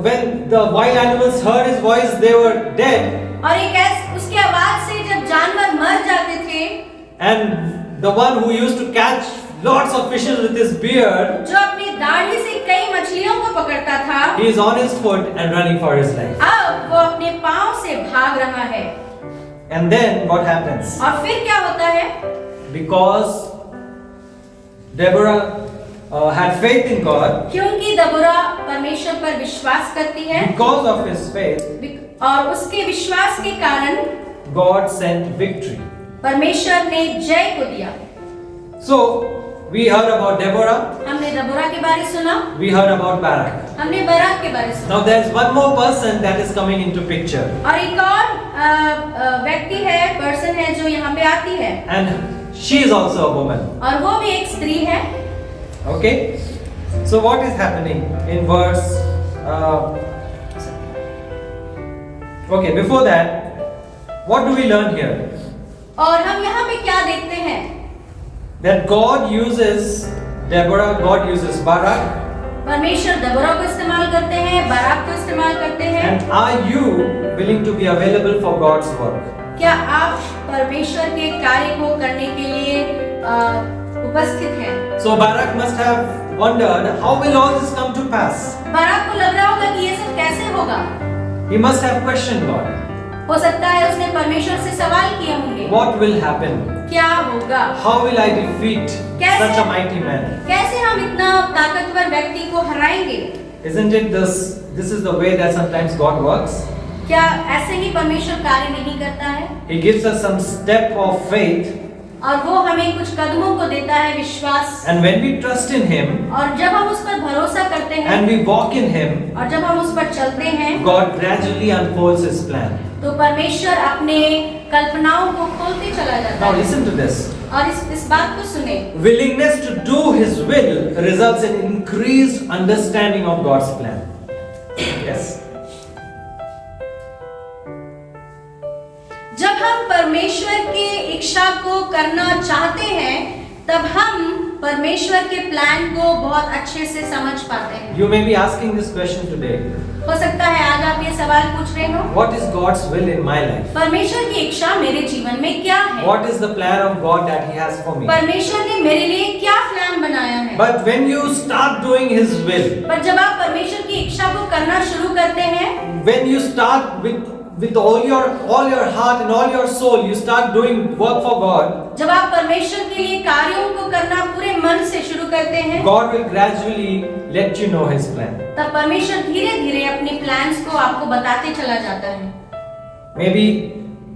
when the wild animals heard his voice, they were dead. और एक उसकी आवाज से जब जानवर मर जाते थे, And the one who used to catch lots of fishes with his beard, जो अपनी दाढ़ी से कई मछलियों को पकड़ता था, he is on his foot and running for his life. अब वो अपने पांव से भाग रहा है। And then what happens? और फिर क्या होता है? Because Deborah had faith in God, क्योंकि दबोरा परमेश्वर पर विश्वास करती है, because of his faith, और उसके विश्वास के कारण God sent victory. परमेश्वर ने जय को दिया। So we heard about Deborah, हमने दबोरा के बारे में सुना, we heard about Barak. हमने बाराक के बारे में सुना। Now there's one more person that is coming into picture, और एक और व्यक्ति है, पर्सन है जो यहाँ पे आती है, and she is also a woman. और वो भी एक स्त्री है। Okay, so what is happening in verse okay, before that, what do we learn here? और हम यहाँ पे क्या देखते हैं? That God uses Deborah, God uses Barak, परमेश्वर दबोरा को इस्तेमाल करते हैं, बाराक को इस्तेमाल करते हैं। and are you willing to be available for God's work? क्या आप परमेश्वर के कार्य को करने के लिए उपस्थित हैं? So Barak must have wondered, how will all this come to pass? Barak को लग रहा होगा कि ये सब कैसे होगा। He must have questioned God. हो सकता है उसने परमेश्वर से सवाल किए होंगे, What will happen? क्या होगा? How will I defeat कैसे? such a mighty man? कैसे हम इतना ताकतवर व्यक्ति को हराएंगे? Isn't it this is the way that sometimes God works? क्या ऐसे ही परमेश्वर कार्य नहीं करता है? He gives us some step of faith, और वो हमें कुछ कदमों को देता है, विश्वास, and when we trust in Him और जब हम उस पर भरोसा करते हैं and we walk in Him, और जब हम उस पर चलते हैं, God gradually unfolds His plan. तो परमेश्वर अपने कल्पनाओं को खोलते चला जाता Now है। listen to this. और इस बात को सुने, Willingness to do His will results in increased understanding of God's plan. Yes. जब हम परमेश्वर की इच्छा को करना चाहते हैं, तब हम परमेश्वर के प्लान को बहुत अच्छे से समझ पाते हैं। You may be asking this question today. हो सकता है आज आप ये सवाल पूछ रहे हो, What is God's will in my life? परमेश्वर की इच्छा मेरे जीवन में क्या है? What is the plan of God that He has for me? परमेश्वर ने मेरे लिए क्या प्लान बनाया है? But when you start doing His will, पर जब आप परमेश्वर की इच्छा को करना शुरू करते हैं, when you start with all your heart and all your soul, you start doing work for God, जब आप परमेश्वर के लिए कार्यों को करना पूरे मन से शुरू करते हैं, God will gradually let you know His plan. तब परमेश्वर धीरे-धीरे अपने प्लान्स को आपको बताते चला जाता है। Maybe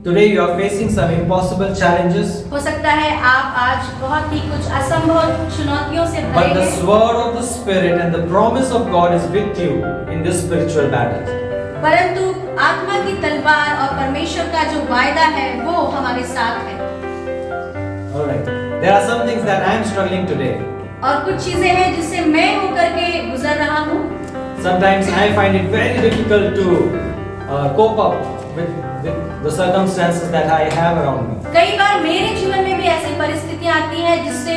today you are facing some impossible challenges, हो सकता है आप आज बहुत ही कुछ असंभव चुनौतियों से but भरे the हैं, sword of the Spirit and the promise of God is with you in this spiritual battle. परंतु आत्मा की तलवार और परमेश्वर का जो वायदा है वो हमारे साथ है। Alright. There are some things that I am struggling today. और कुछ चीजें हैं जिससे मैं होकर के गुजर रहा हूँ। Sometimes I find it very difficult to cope up with the circumstances that I have around me. कई बार मेरे जीवन में भी ऐसी परिस्थितियां आती हैं जिससे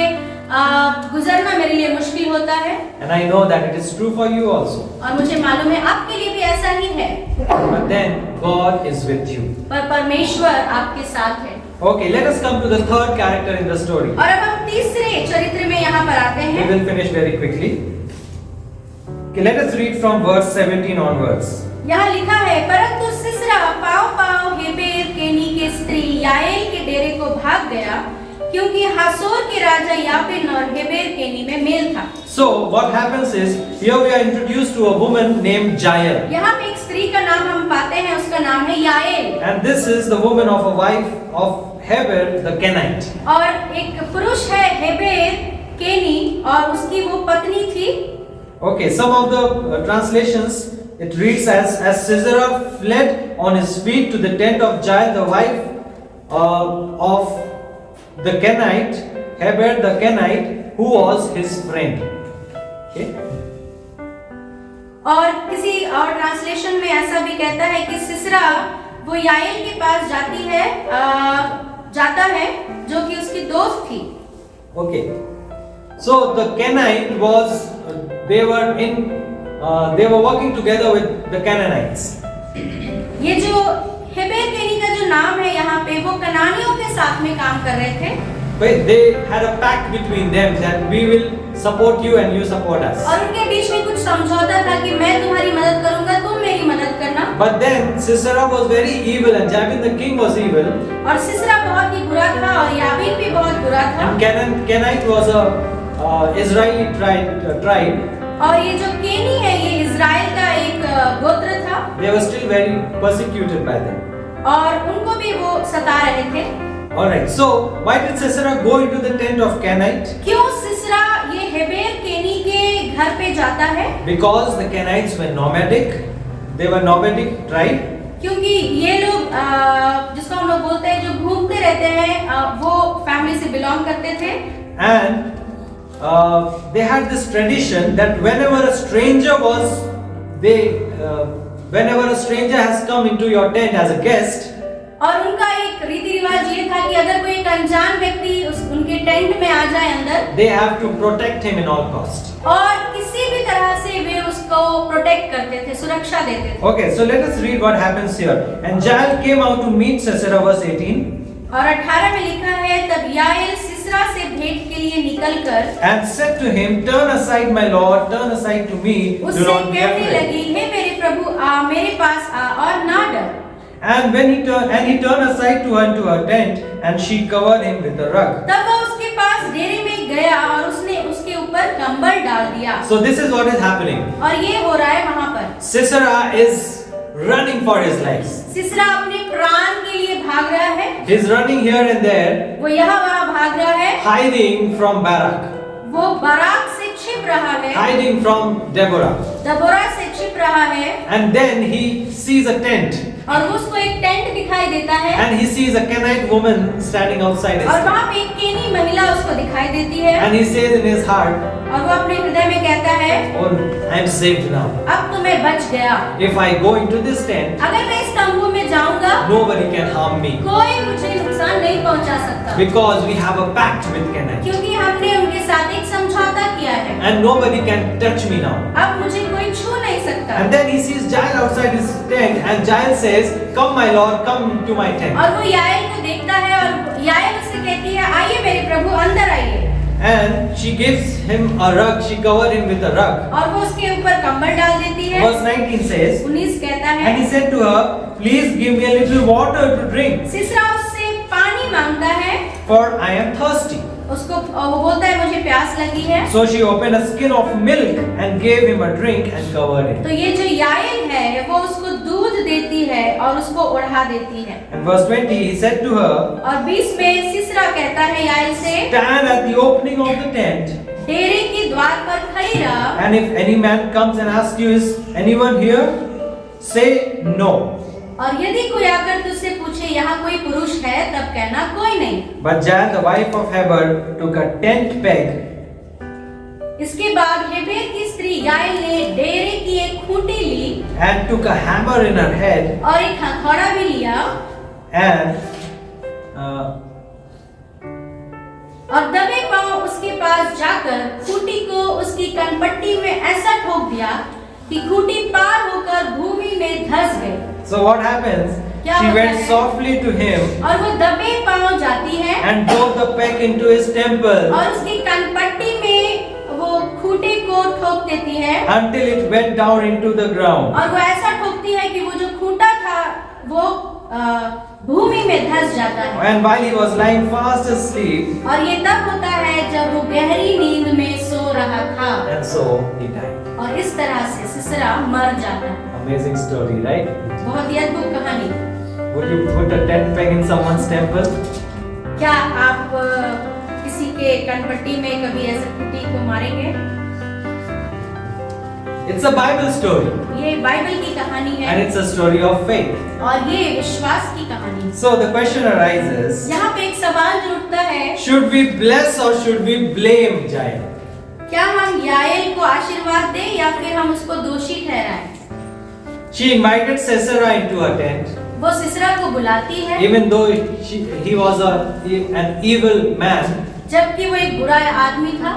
गुजरना मेरे लिए मुश्किल होता है। And I know that it is true for you also. और मुझे मालूम है आपके लिए भी ऐसा ही है। But then God is with you. पर परमेश्वर आपके साथ है। Okay, let us come to the third character in the story. और अब हम तीसरे चरित्र में यहाँ पर आते We हैं। will finish very quickly. Okay, let us read from verse 17 onwards. यहाँ लिखा है, परंतु सिसरा पाँव हेबेर केनी के स्त्री याएल के डेरे को भाग गया, क्योंकि हासोर के राजा यापिन और हेबेर केनी में मेल था। So what happens is, here we are introduced to a woman named Jael. यहाँ पे एक स्त्री का नाम हम पाते हैं, उसका नाम है Yael. And this is the woman of a wife of Heber the Kenite. और एक पुरुष है हेबेर केनी और उसकी वो पत्नी थी। Okay, some of the translations it reads as Sisera fled on his feet to the tent of Jael, the wife of the Kenite, Heber the Kenite, who was his friend. Okay, और किसी और translation में ऐसा भी कहता है कि सिसरा वो याएल के पास जाता है जो कि उसकी दोस्त थी। Okay. So the Kenite was, they were working together with the Canaanites. ये जो हेबेर केनी का जो नाम है यहाँ पे वो कनानियों के साथ में काम कर रहे थे। But they had a pact between them that we will support you and you support us. और उनके बीच में कुछ समझौता था कि मैं तुम्हारी मदद करूंगा, तुम मेरी मदद करना। But then Sisera was very evil and Jabin the king was evil. और सिसरा बहुत ही बुरा था और याबीन भी बहुत बुरा था। And Kenite was a Israeli tribe. और ये जो केनी है ये इज़राइल का एक गोत्र था। They were still very persecuted by them. और उनको भी वो सता रहे थे। Alright, so why did Sisera go into the tent of Kenite? क्यों सिसरा ये हेबेर केनी के घर पे जाता है? Because the Kenites were nomadic. They were nomadic tribe. क्योंकि ये लोग जिसको हम लोग बोलते हैं जो घूमते रहते हैं वो फैमिली से बिलोंग करते थे। And they had this tradition that whenever a stranger has come into your tent as a guest, और उनका एक रीति रिवाज ये था कि अगर कोई एक अनजान व्यक्ति उनके टेंट में आ जाए अंदर, they have to protect him in all cost. और किसी भी तरह से वे उसको प्रोटेक्ट करते थे, सुरक्षा देते थे। Okay, so let us read what happens here. And Jael came out to meet Sisera, verse 18. और 18 में लिखा है तब याएल सिसरा से भेंट के लिए निकलकर And said to him, turn aside, my lord, turn aside to me. Do उससे not be कहने afraid. लगी, हे मेरे प्रभु आ मेरे पास आ और ना डर। And he turned aside to her tent, and she covered him with a rug. तब वो उसके पास डेरे में गया और उसने उसके ऊपर कंबल डाल दिया। So this is what is happening. और ये हो रहा है वहाँ पर। Sisera is running for his life. सिसरा अपने प्राण के लिए भाग रहा है। He's running here and there, वो यहाँ वहाँ भाग रहा है। hiding from Barak, वो बाराक से छिप रहा है। hiding from Deborah. दबोरा से छिप रहा है। And then he sees a tent, और उसको एक टेंट दिखाई देता है। and he sees a Kenite woman standing outside his और tent. वहाँ पे एक केनी महिला उसको दिखाई देती है। And he says in his heart, और वो अपने हृदय में कहता है, oh, I am saved now. अब तो मैं बच गया। If I go into this tent, अगर मैं इस तंबू में जाऊंगा, nobody can harm me, कोई मुझे नुकसान नहीं पहुंचा सकता। because we have a pact with Kenite, क्योंकि हमने उनके साथ एक समझौता किया है। and nobody can touch me now. अब मुझे कोई छू नहीं सकता। And then he sees Jael outside his tent, and Jael says, come my lord, come to my tent. और वो याएल को देखता है और याएल उससे कहती है, आइए मेरे प्रभु अंदर आइए। And she gives him a rug, she covered him with a rug. और वो उसके ऊपर कंबल डाल देती है। Verse 19 says, 19 कहता है, and he said to her, please give me a little water to drink, सिसरा उससे पानी मांगता है। for I am thirsty. उसको वो बोलता है मुझे प्यास लगी है। So she opened a skin of milk and gave him a drink and covered him. तो ये जो याएल है वो उसको दूध देती है और उसको ओढ़ा देती है। And verse 20, he said to her, और 20 में सिसरा कहता है याएल से, stand at the opening of the tent, डेरे के द्वार पर खड़ी रह, and if any man comes and asks you, is anyone here? Say no. और यदि कोई आकर तुझसे पूछे यहाँ कोई पुरुष है तब कहना कोई नहीं। But Jael, the wife of Heber, took a tent peg. इसके बाद हेबेर की स्त्री याएल ने डेरे की एक खूंटी ली And took a hammer in her head, और एक हथौड़ा भी लिया and और दबे पांव उसके पास जाकर खूंटी को उसकी कनपट्टी में ऐसा ठोक दिया कि खूंटी पार होकर भूमि में धंस गई। so what happens? क्या She होता went है? softly to him और वो दबे पांव जाती है and drove the peg into his temple और उसकी कनपट्टी में वो खूंटे को ठोक देती है until it went down into the ground. और वो ऐसा ठोकती है कि वो जो खूंटा था वो भूमि में धंस जाता है। And while he was lying fast asleep, और ये तब होता है जब वो गहरी नींद में सो रहा था and so he died. और इस तरह से सिसरा मर जाता है। Amazing story, right? बहुत ही अद्भुत कहानी। Would you put a tent peg in someone's temple? क्या आप किसी के कनपट्टी में कभी ऐसे खूंटी को मारेंगे? It's a Bible story, ये बाइबल की कहानी and है it's a story of faith. और ये विश्वास की कहानी। So the question arises, यहाँ पे एक सवाल जो उठता है, should we bless or should we blame Jael? क्या हम याएल को आशीर्वाद दें या फिर हम उसको दोषी ठहराएं? She invited Sisera into her tent, वो सिसरा को बुलाती है, even though he was an evil man. जबकि वो एक बुरा आदमी था।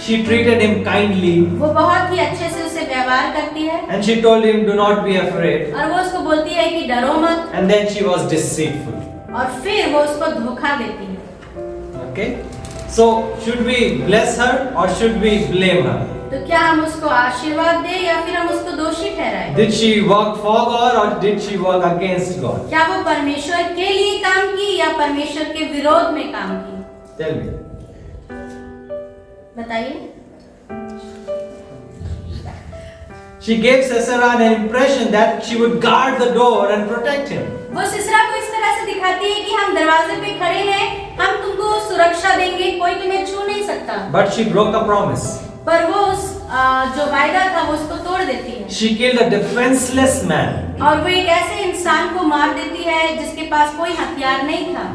She treated him kindly, वो बहुत ही अच्छे से उसे व्यवहार करती है and she told him, "Do not be afraid." और वो उसको बोलती है कि डरो मत, And then she was deceitful. और फिर वो उसको धोखा देती है। Okay? So, should we bless her or should we blame her? तो क्या हम उसको आशीर्वाद दें या फिर हम उसको दोषी ठहराएं? Did she work for God or did she work against God? क्या वो परमेश्वर के लिए काम की या परमेश्वर के विरोध में काम की? Tell me. बताइए। She gave Sisera an impression that she would guard the door and protect him. वो सिसरा को इस तरह से दिखाती है कि हम दरवाजे पे खड़े हैं, हम तुमको सुरक्षा देंगे, कोई तुम्हें छू नहीं सकता। But she broke a promise. पर वो उस जो वायदा था वो उसको तोड़ देती है। She killed a defenseless man और वो एक ऐसे इंसान को मार देती है जिसके पास कोई हथियार नहीं था।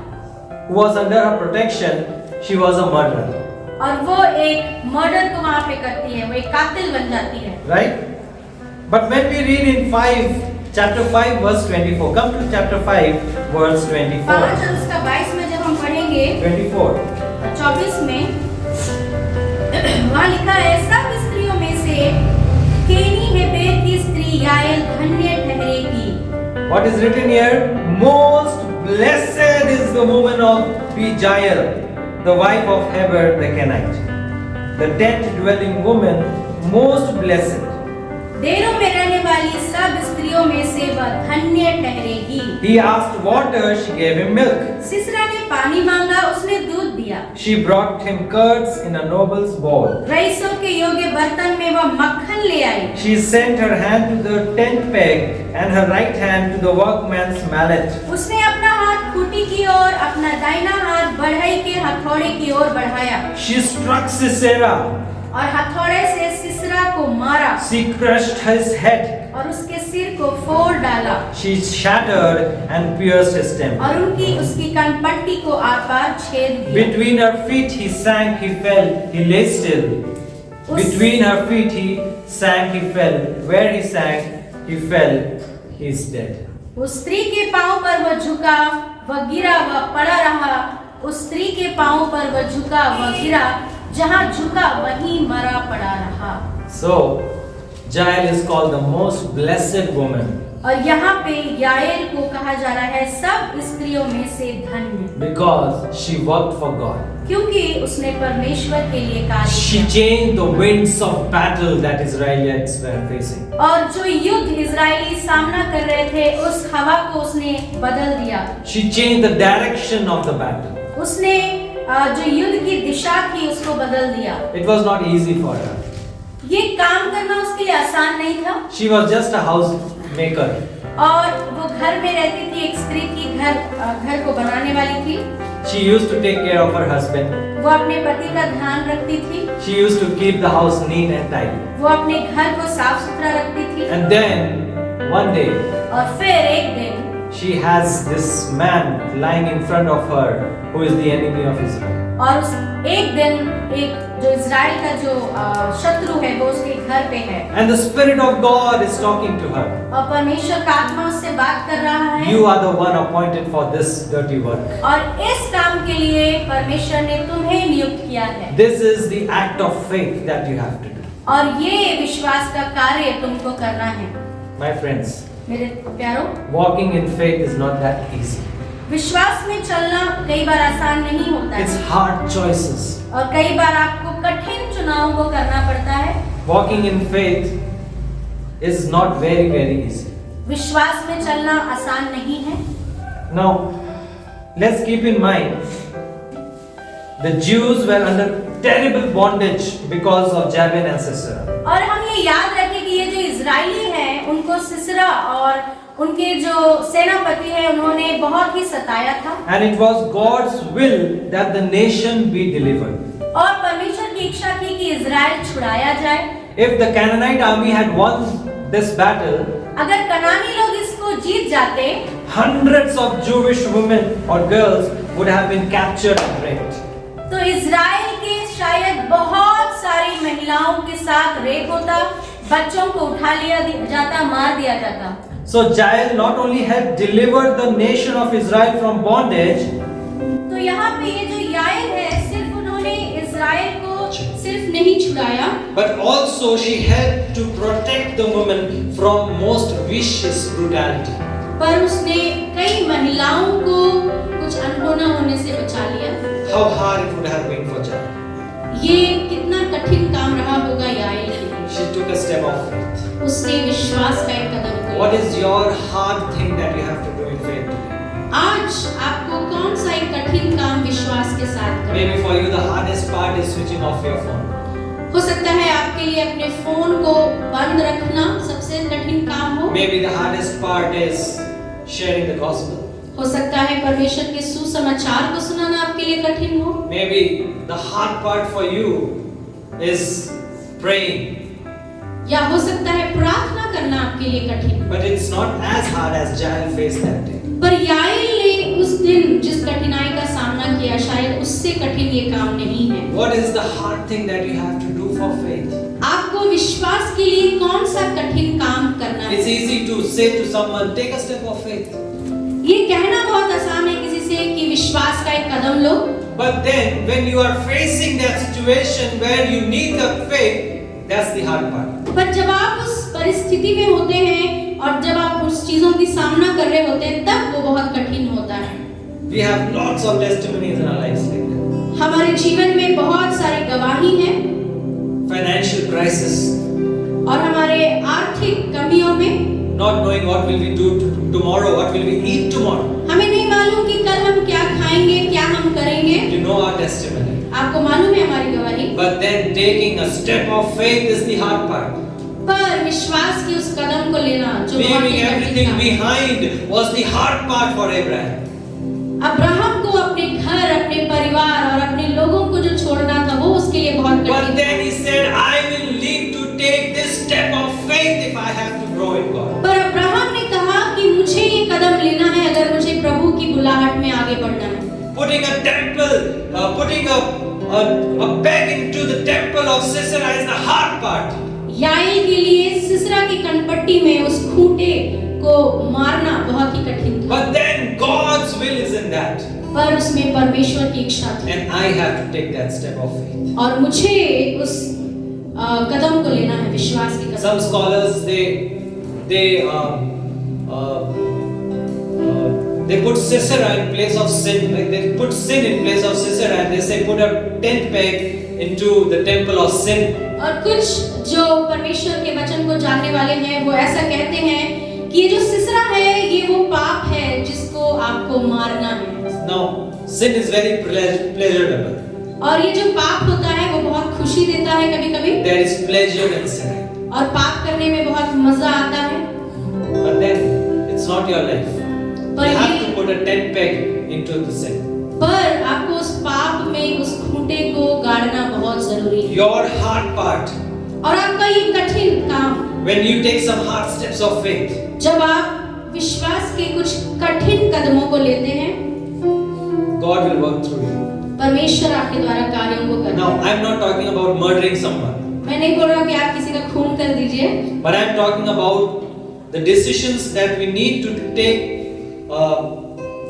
who was under her protection. She was a murderer. और वो एक मर्डर को वहां पे करती है, वो एक कातिल बन जाती है। Right? But when we read in chapter 5 verse 24. Come to chapter 5 verse 24. 5 और उसका 22 में जब हम पढ़ेंगे 24. 24 में वहाँ लिखा है, सब स्त्रियों में से केनी हेबेर की स्त्री याएल धन्य ठहरेगी। What is written here? Most blessed is the woman of Jael, the wife of Heber the Kenite. The tent-dwelling woman, most blessed. डेरों में रहने वाली सब स्त्रियों में से वह धन्य ठहरेगी। He asked water, she gave him milk. सिसरा ने पानी मांगा, उसने दूध दिया। She brought him curds in a noble's bowl. रईसों के योग्य बर्तन में वह मक्खन ले आई। She sent her hand to the tent peg and her right hand to the workman's mallet. उसने अपना हाथ खूंटी की ओर, अपना दाहिना हाथ बढ़ई के हथौड़े की ओर बढ़ाया She struck Sisera. और हथौड़े से सिसरा को मारा She crushed his head. और उसके सिर को फोड़ डाला She shattered and pierced his temple. और उसकी कनपट्टी को आर-पार छेद दिया। Between her feet he sank, he fell, he lay still. Between her feet he sank, he fell. Where he sank, he fell, he is dead. उस स्त्री के पांव पर वह झुका, वह गिरा, वह पड़ा रहा। उस स्त्री के पांव पर वह झुका, वह गिरा, जहां झुका वहीं मरा पड़ा रहा। So, Jael is called the most blessed woman और यहाँ पे याएल को कहा जा रहा है सब स्त्रियों में से धन्य, because she worked for God. क्योंकि उसने परमेश्वर के लिए कार्य She किया changed the winds of battle that Israelites were facing. और जो युद्ध इजरायली सामना कर रहे थे उस हवा को उसने बदल दिया। She changed the direction of the battle. उसने जो युद्ध की दिशा थी उसको बदल दिया। It was not easy for her. ये काम करना उसके लिए आसान नहीं था She was just a housemaker. और वो घर में रहती थी, एक स्त्री थी, घर को बनाने वाली थी। She used to take care of her husband. वो अपने पति का ध्यान रखती थी। She used to keep the house neat and tidy. वो अपने घर को साफ सुथरा रखती थी। And then one day और फिर एक दिन she has this man lying in front of her who is the enemy of Israel. और उस एक दिन एक जो इजराइल का जो शत्रु है वो उसके घर पे है And the Spirit of God is talking to her. और परमेश्वर का आत्मा उससे बात कर रहा है। You are the one appointed for this dirty work. और इस काम के लिए परमेश्वर ने तुम्हें नियुक्त किया है। This is the act of faith that you have to do. और ये विश्वास का कार्य तुमको करना है। My friends, मेरे प्यारों, walking in faith is not that easy. विश्वास में चलना कई बार आसान नहीं होता It's है hard choices. और कई बार आपको कठिन चुनाव को करना पड़ता है। Walking in faith is not very, very easy. विश्वास में चलना आसान नहीं है। Now, let's keep in mind the Jews were under terrible bondage because of Jabin and Sisera. और हम ये याद रखें कि ये जो इजरायली हैं उनको सिसरा और उनके जो सेनापति हैं उन्होंने बहुत ही सताया था And it was God's will that the nation be delivered. और परमेश्वर की इच्छा थी कि इजराइल छुड़ाया जाए। If the Canaanite army had won this battle, अगर कनानी लोग इसको जीत जाते hundreds of Jewish women or girls would have been captured and raped. तो इजराइल के शायद बहुत सारी महिलाओं के साथ रेप होता, बच्चों को उठा लिया जाता, मार दिया जाता। So Jael not only had delivered the nation of Israel from bondage, तो यहाँ पे ये जो याएल है, सिर्फ उन्होंने इज़राइल को सिर्फ नहीं छुड़ाया, but also she helped to protect the women from most vicious brutality. पर उसने कई महिलाओं को कुछ अनहोना होने से बचा लिया। How hard it would have been for Jael. ये कितना कठिन काम रहा होगा याएल के लिए। She took a step of faith. उसने विश्वास का एक कदम उठाया। What is your hard thing that you have to do in faith today? आज आपको कौन सा एक कठिन काम विश्वास के साथ करना है? Maybe for you the hardest part is switching off your phone. हो सकता है आपके लिए अपने फोन को बंद रखना सबसे कठिन काम हो। Maybe the hardest part is sharing the gospel. हो सकता है परमेश्वर के सुसमाचार को सुनाना आपके लिए कठिन हो। Maybe the hard part for you is praying. या हो सकता है प्रार्थना करना आपके लिए कठिन। But it's not as hard as Jael faced that day. पर याएल ने उस दिन जिस कठिनाई का सामना किया, शायद उससे कठिन ये काम नहीं है। What is the hard thing that you have to do for faith? आपको विश्वास के लिए कौन सा कठिन काम करना है? It's easy to say to someone, take a step of faith. ये कहना बहुत आसान है किसी से कि विश्वास का एक कदम लो। But then when you are facing that situation where you need the faith, that's the hard part. पर जब आप उस परिस्थिति में होते हैं और जब आप उस चीजों की सामना कर रहे होते हैं, तब वो बहुत कठिन होता है। We have lots of testimonies in our lives like that. हमारे जीवन में बहुत सारी गवाही है Financial crisis, और हमारे आर्थिक कमियों में not knowing what will we do tomorrow, what will we eat tomorrow. हमें नहीं मालूम कि कल हम क्या खाएंगे, क्या हम करेंगे। You know our testimony. आपको मालूम है हमारी गवाही। But then taking a step of faith is the hard part. पर विश्वास के उस कदम को लेना जो बहुत Leaving ही कठिन everything काम है। behind was the hard part for Abraham. Abraham को अपने घर, अपने परिवार और अपने लोगों को जो छोड़ना था, वो उसके लिए बहुत But कठिन then he said, I will need to take this step of faith if I have to grow in God. पर अब्राहम ने कहा कि मुझे ये कदम लेना है अगर मुझे प्रभु की बुलाहट में आगे बढ़ना है। Putting a temple, putting a peg into the temple of Sisera is the hard part. Yael के लिए सिसरा की कनपट्टी में उस खूंटे को मारना बहुत ही कठिन था। But then God's will is in that. पर उसमें परमेश्वर की इच्छा थी And I have to take that step of faith. और मुझे उस कदम को लेना है, विश्वास के Some Kadam. scholars they put Sisera in place of sin. Like they put sin in place of Sisera, and they say put a tent peg into the temple of sin. और कुछ जो परमेश्वर के वचन को जानने वाले हैं वो ऐसा कहते हैं कि ये जो सिसरा है ये वो पाप है जिसको आपको मारना है। Now, sin is very pleasurable. और ये जो पाप होता है वो बहुत खुशी देता है कभी-कभी, There is pleasure in sin. और पाप करने में बहुत मजा आता है। But then it's not your life. You पर have ये to put a tent peg into the sin. पर आपको उस पाप में उस खूंटे को गाड़ना बहुत जरूरी है। Your hard part, और आपका ये कठिन काम, when you take some hard steps of faith, जब आप विश्वास के कुछ कठिन कदमों को लेते हैं, God will work through you. परमेश्वर आपके द्वारा कार्यों को करता Now, है। I'm not talking about murdering someone, मैं नहीं बोल रहा कि आप किसी का खून कर दीजिए, but I'm talking about the decisions that we need to take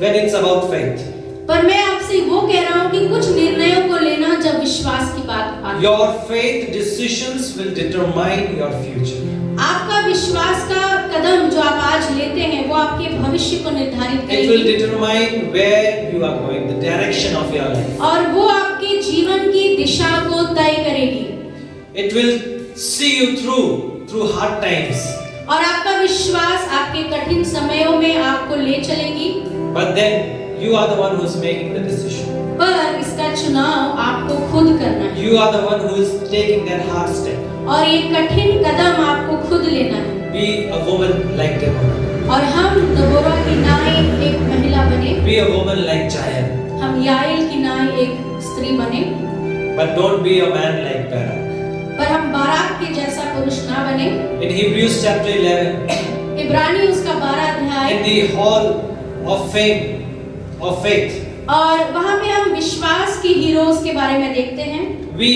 when it's about faith. पर मैं आपसे वो कह रहा हूँ कि कुछ निर्णयों को लेना जब विश्वास की बात आती है। Your faith decisions will determine your future. आपका विश्वास का कदम जो आप आज लेते हैं वो आपके भविष्य को निर्धारित It will करेगी determine where you are going, the direction of your life. और वो आपके जीवन की दिशा को तय करेगी। It will see you through hard times. और आपका विश्वास आपके कठिन समयों में आपको ले चलेगी। But then you are the one who is making the decision. पर इसका चुनाव आपको खुद करना है। You are the one who is taking that hard step. और ये कठिन कदम आपको खुद लेना है। Be a woman like Deborah. और हम दबोरा की नाई एक महिला बने, Be a woman like Jael. हम याएल की नाई एक स्त्री बने, But don't be a man like Barak. पर हम बाराक के जैसा पुरुष ना बने। In Hebrews chapter 11, इब्रानी उसका 12 अध्याय, in the hall of fame of faith, और वहां पे हम विश्वास के हीरोज के बारे में देखते हैं। we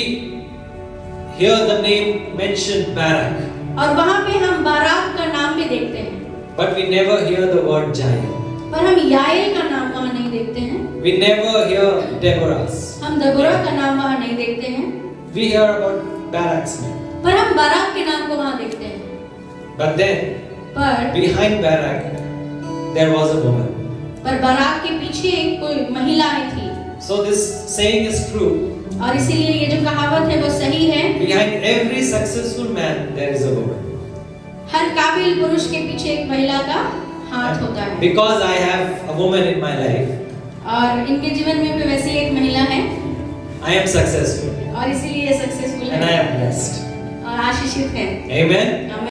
here the name mentioned Barak, और वहाँ पे हम बाराक का नाम भी देखते हैं, but we never hear the word Jael. पर हम याएल का नाम वहाँ नहीं देखते हैं, We never hear Deborah's. हम दबोरा का नाम वहाँ नहीं देखते हैं, We hear about Barak's name. पर हम बाराक के नाम को वहाँ देखते हैं। But then, पर behind Barak, there was a woman. Barak के पीछे एक कोई महिलाएं थी, So this saying is true. और इसीलिए ये जो कहावत है वो सही है। Behind every successful man, there is a woman. हर काबिल पुरुष के पीछे एक महिला का हाथ होता है, Because I have a woman in my life, और इनके जीवन में भी वैसे एक महिला है, I am successful और इसीलिए सक्सेसफुल and I है am blessed. और आशीषित है। Amen.